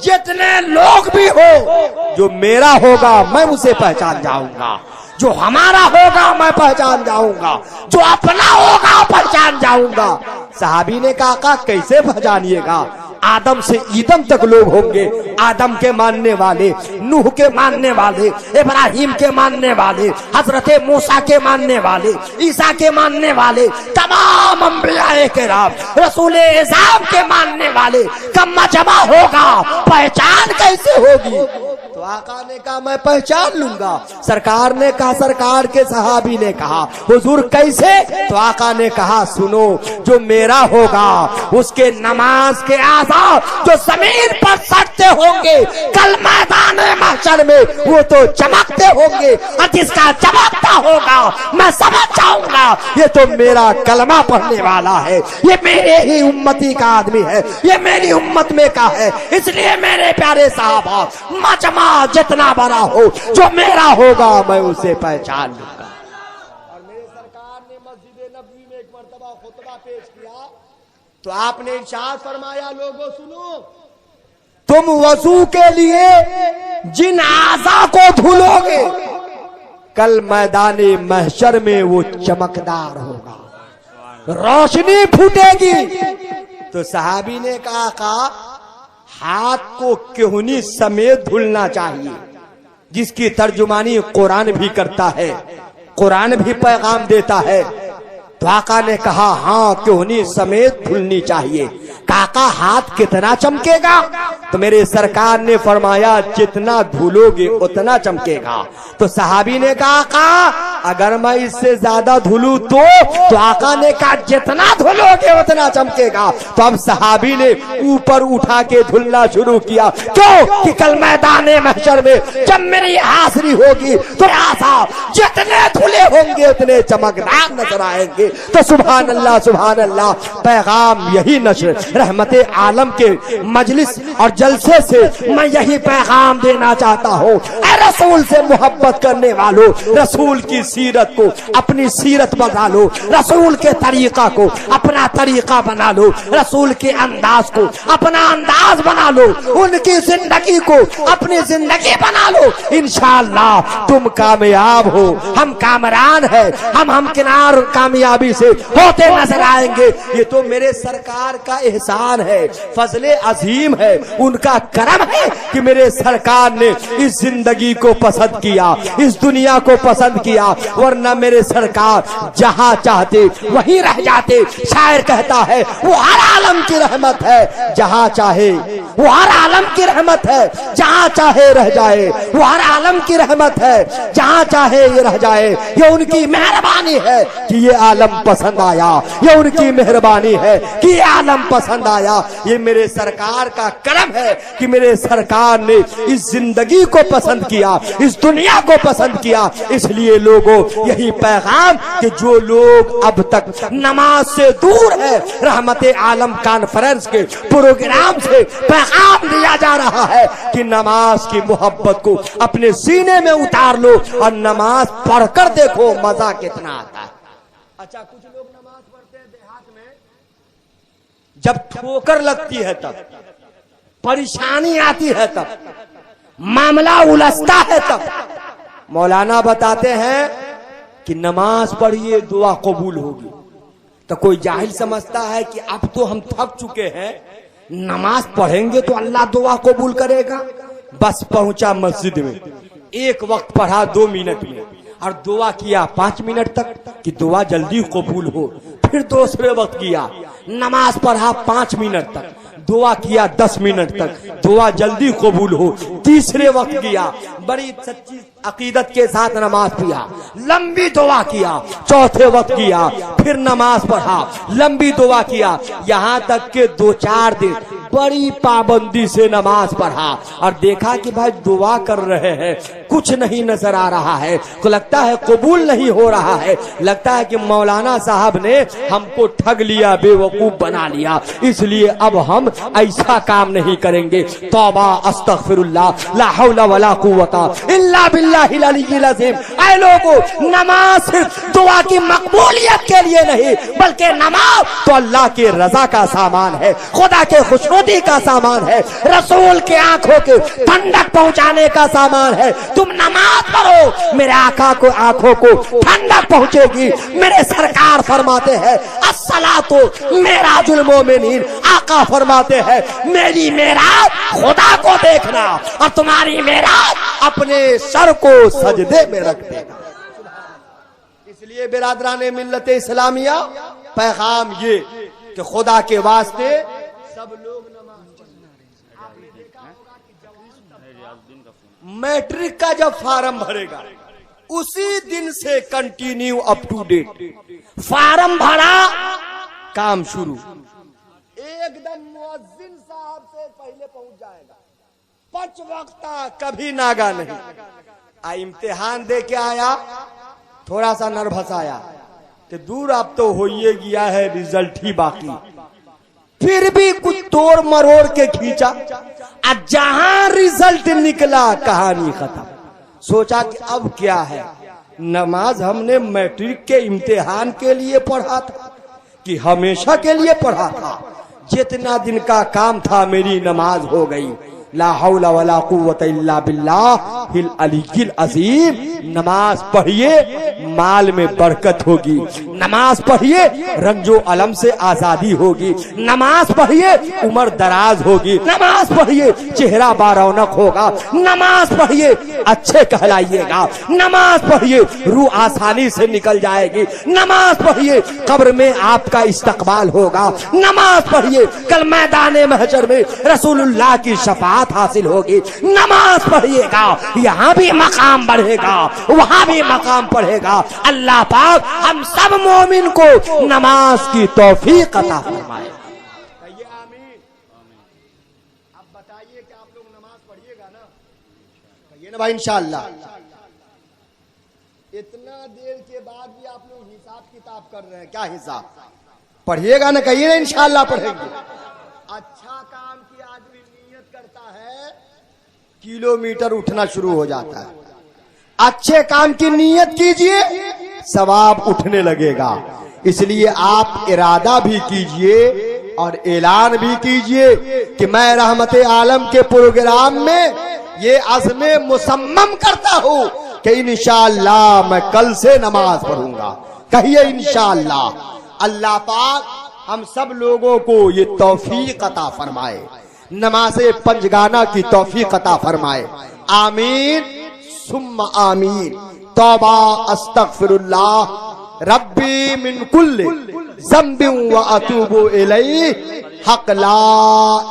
Speaker 2: जितने लोग भी हो, जो मेरा होगा मैं उसे पहचान जाऊंगा, जो हमारा होगा मैं पहचान जाऊंगा, जो अपना होगा पहचान जाऊंगा। सहाबी ने कहा आका कैसे पहचानिएगा? आदम से ईदम तक लोग होंगे, आदम के मानने वाले, नूह के मानने वाले, इब्राहिम के मानने वाले, हजरत मूसा के मानने वाले, ईसा के मानने वाले, तमाम अंबियाए किराम, रसूल इज़ाम के मानने वाले का मजमा होगा, पहचान कैसे होगी? तो आका ने कहा मैं पहचान लूंगा। सरकार ने कहा, सरकार के सहाबी ने कहा हुजूर कैसे? तो आका ने कहा सुनो, जो मेरा होगा उसके नमाज के आज़ान जो जमीन पर सटते होंगे कल मैदान महशर में वो तो चमकते होंगे, और जिसका चमकता होगा मैं समझ जाऊंगा ये तो मेरा कलमा पढ़ने वाला है, ये मेरे ही उम्मती का आदमी है, ये मेरी उम्मत में का है। इसलिए मेरे प्यारे साहबा, मजमा जितना बड़ा हो, जो मेरा होगा मैं उसे पहचान लूंगा। और मेरे सरकार ने मस्जिद नबवी में एक मर्तबा खुतबा पेश किया तो आपने इरशाद फरमाया, लोगों सुनो, तुम वजू के लिए जिन आज़ा को धुलोगे कल मैदाने महशर में वो चमकदार होगा, रोशनी फूटेगी। तो सहाबी ने कहा हाथ को केहूनी समेत धुलना चाहिए, जिसकी तर्जुमानी कुरान भी करता है, कुरान भी पैगाम देता है। तो आका ने कहा हाँ केहूनी समेत धुलनी चाहिए। काका हाथ कितना चमकेगा? तो मेरे सरकार ने फरमाया जितना धुलोगे उतना चमकेगा। तो सहाबी ने कहा आका अगर मैं इससे ज्यादा धुलूं तो आका ने कहा जितना धुलोगे उतना चमकेगा। तो अब सहाबी ने ऊपर उठा के धुलना शुरू किया। क्यों? कि कल मैदाने महशर में जब मेरी हाजिरी होगी तो आसा जितने धुले होंगे उतने चमकदार नजर आएंगे। तो सुभान अल्लाह सुभान अल्लाह, पैगाम यही नशर रहमत आलम के मजलिस और जलसे से मैं यही पैगाम देना चाहता हूँ। रसूल से मोहब्बत करने वालों, रसूल की सीरत को अपनी सीरत बना लो, रसूल के तरीका को अपना तरीका बना लो, रसूल के अंदाज को अपना अंदाज बना लो, उनकी जिंदगी को अपनी जिंदगी बना लो। इंशाअल्लाह तुम कामयाब हो, हम कामरान है, हम किनार कामयाबी से होते नजर आएंगे। ये तो मेरे सरकार का एहसान है, फजले अजीम है, उनका करम है कि मेरे सरकार ने इस जिंदगी को पसंद किया, इस दुनिया को पसंद किया, वरना मेरे सरकार जहां चाहते वहीं रह जाते। शायर कहता है वो हर आलम की रहमत है, जहां चाहे वो हर आलम की रहमत है, जहां चाहे रह जाए। वो हर आलम की रहमत है, जहां चाहे ये रह जाए। ये उनकी मेहरबानी है कि ये आलम पसंद आया, ये उनकी मेहरबानी है कि ये आलम पसंद आया। ये मेरे सरकार का करम है कि मेरे सरकार ने इस जिंदगी को पसंद किया, इस दुनिया को पसंद किया। इसलिए लोगों, यही पैगाम कि जो लोग अब तक नमाज से दूर है, रहमत आलम कॉन्फ्रेंस के प्रोग्राम से पैगाम दिया जा रहा है कि नमाज की मोहब्बत को अपने सीने में उतार लो और नमाज पढ़कर देखो मजा कितना आता है। अच्छा, कुछ लोग नमाज पढ़ते हैं देहात में, जब ठोकर लगती है तब, परेशानी आती है तब, मामला उलझता है तब मौलाना बताते हैं कि नमाज पढ़िए दुआ कबूल होगी। तो कोई जाहिल समझता है कि अब तो हम थक चुके हैं, नमाज पढ़ेंगे तो अल्लाह दुआ कबूल करेगा। बस पहुंचा मस्जिद में, एक वक्त पढ़ा 2 मिनट में और दुआ किया 5 मिनट तक कि दुआ जल्दी कबूल हो। फिर दूसरे वक्त किया, नमाज पढ़ा 5 मिनट तक, दुआ किया 10 मिनट तक, दुआ जल्दी कबूल हो। तीसरे वक्त किया, बड़ी सच्ची अकीदत के साथ नमाज पढ़ा, लंबी दुआ किया। चौथे वक्त किया, फिर नमाज पढ़ा, लंबी दुआ किया। यहाँ तक के 2-4 दिन बड़ी पाबंदी से नमाज पढ़ा और देखा कि भाई दुआ कर रहे हैं, कुछ नहीं नजर आ रहा है, तो लगता है कबूल नहीं हो रहा है। लगता है कि मौलाना साहब ने हमको ठग लिया, बेवकूफ बना लिया, इसलिए अब हम ऐसा काम नहीं करेंगे। तौबा अस्तगफिरुल्लाह ला हौला वला कुव्वता इल्ला बिल्लाहिल अलिय्यिल अज़ीम। ऐ लोगों, नमाज सिर्फ दुआ की मकबूलियत के लिए नहीं, बल्कि नमाज तो अल्लाह के रजा का सामान है, खुदा के खुशनुदी का सामान है, रसूल के आंखों के ठंडक पहुंचाने का सामान है। तुम नमाज पढ़ो, मेरे आका को आंखों को ठंडक पहुंचेगी। मेरे सरकार फरमाते हैं अस्सलातु मेराजुल मोमिनीन। आका फरमाते हैं मेरी मेराज खुदा को देखना और तुम्हारी मेराज अपने सर को सजदे में रख देना। इसलिए बिरादराने मिल्लत इस्लामिया, पैगाम ये कि खुदा के वास्ते सब लोग नमाज पढ़ना। आपने देखा होगा कि जब मैट्रिक का जब फार्म भरेगा उसी दिन से continue up to date form भरा, काम शुरू, एकदम मुअज्जिन साहब से पहले पहुंच जाएगा, 5 वक्त कभी नागा नहीं। इम्तिहान दे के आया, थोड़ा सा नर्वस आया तो दूर, अब तो हो ही गया है, रिजल्ट ही बाकी। फिर भी कुछ तोड़ मरोड़ के खींचा, और जहां रिजल्ट निकला कहानी खत्म। सोचा कि अब क्या है, नमाज हमने मैट्रिक के इम्तिहान के लिए पढ़ा था कि हमेशा के लिए पढ़ा था। जितना दिन का काम था मेरी नमाज हो गई। ला हौला वला कुव्वता इल्ला बिल्लाहिल अलिय्यिल अज़ीम। नमाज पढ़िए, माल में बरकत होगी। नमाज पढ़िए, रंजो अलम से आजादी होगी। नमाज पढ़िए, उम्र दराज होगी। नमाज पढ़िए, चेहरा बारौनक होगा। नमाज पढ़िए, अच्छे कहलाइएगा। नमाज पढ़िए, रूह आसानी से निकल जाएगी। नमाज पढ़िए, कब्र में आपका इस्तकबाल होगा। नमाज पढ़िए, कल मैदान महशर में रसूलुल्लाह की शफाअत हासिल होगी। नमाज पढ़िएगा, यहाँ भी मकाम बढ़ेगा, वहाँ भी मकाम पढ़ेगा। अल्लाह पाक हम सब मोमिन को नमाज की तौफीक अता फरमाए। कहिए आमीन। अब बताइए कि आप लोग नमाज पढ़िएगा ना? कहिए ना भाई इंशाअल्लाह। इतना देर के बाद भी आप लोग हिसाब किताब कर रहे हैं, क्या हिसाब? पढ़िएगा ना? कहिए ना इंशाअल्लाह पढ़ेंगे। अच्छा काम की आदमी नियत करता है, किलोमीटर उठना शुरू हो जाता है। अच्छे काम की नियत कीजिए, सवाब उठने लगेगा। इसलिए आप इरादा भी कीजिए और ऐलान भी कीजिए कि मैं रहमत आलम के प्रोग्राम में ये अज़्मे मुसम्मम करता हूं कि इंशाअल्लाह मैं कल से नमाज पढ़ूंगा। कहिए इंशाअल्लाह। अल्लाह पाक हम सब लोगों को ये तौफीक अता फरमाए, नमाज़े पंजगाना की तौफीक अता फरमाए। आमीन सुम्मा आमीन। तौबा अस्तगफिरुल्लाह रब्बी मिन कुल्लि ज़ंबिन व अतूबु इलैहि हक ला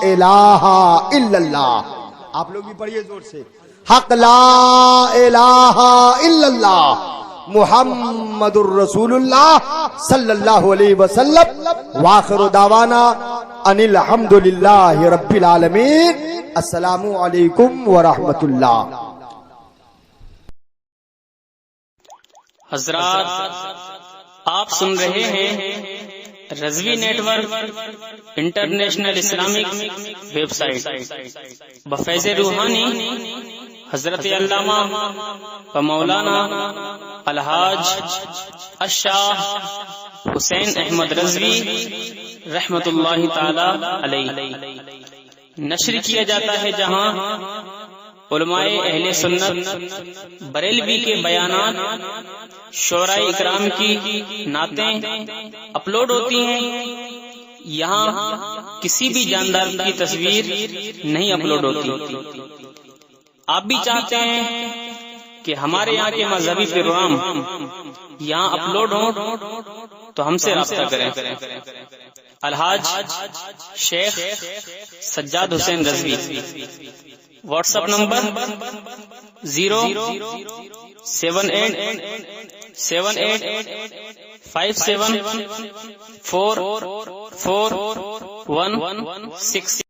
Speaker 2: इलाहा इल्लल्लाह। आप लोग भी पढ़िए जोर से, हक ला इलाहा इल्लल्लाह मुहम्मदुर रसूलुल्लाह सल्लल्लाहु अलैहि वसल्लम। वाखिरु दावाना अनिल हम्दुलिल्लाहि रब्बिल आलमीन। अस्सलामु अलैकुम व रहमतुल्लाह।
Speaker 3: हजरात, आप सुन रहे हैं Razvi network international Islamic website बफैज़ रूहानी हजरत अल्लामा व मौलाना अलहाज अशाह हुसैन अहमद रज़वी रहमतुल्लाहि ताला अलैहि नश्र किया जाता है, जहां उलमाए अहले सुन्नत बरेलवी के बयानात शोराए इकराम की नातें अपलोड होती हैं। यहाँ किसी भी जानदार की तस्वीर नहीं अपलोड होती। आप भी चाहते हैं कि हमारे यहाँ के मजहबी प्रोग्राम यहाँ अपलोड हो तो हमसे राब्ता करें। Alhaj Sheikh Sajjad Hussain Razvi, WhatsApp number 0787857444116।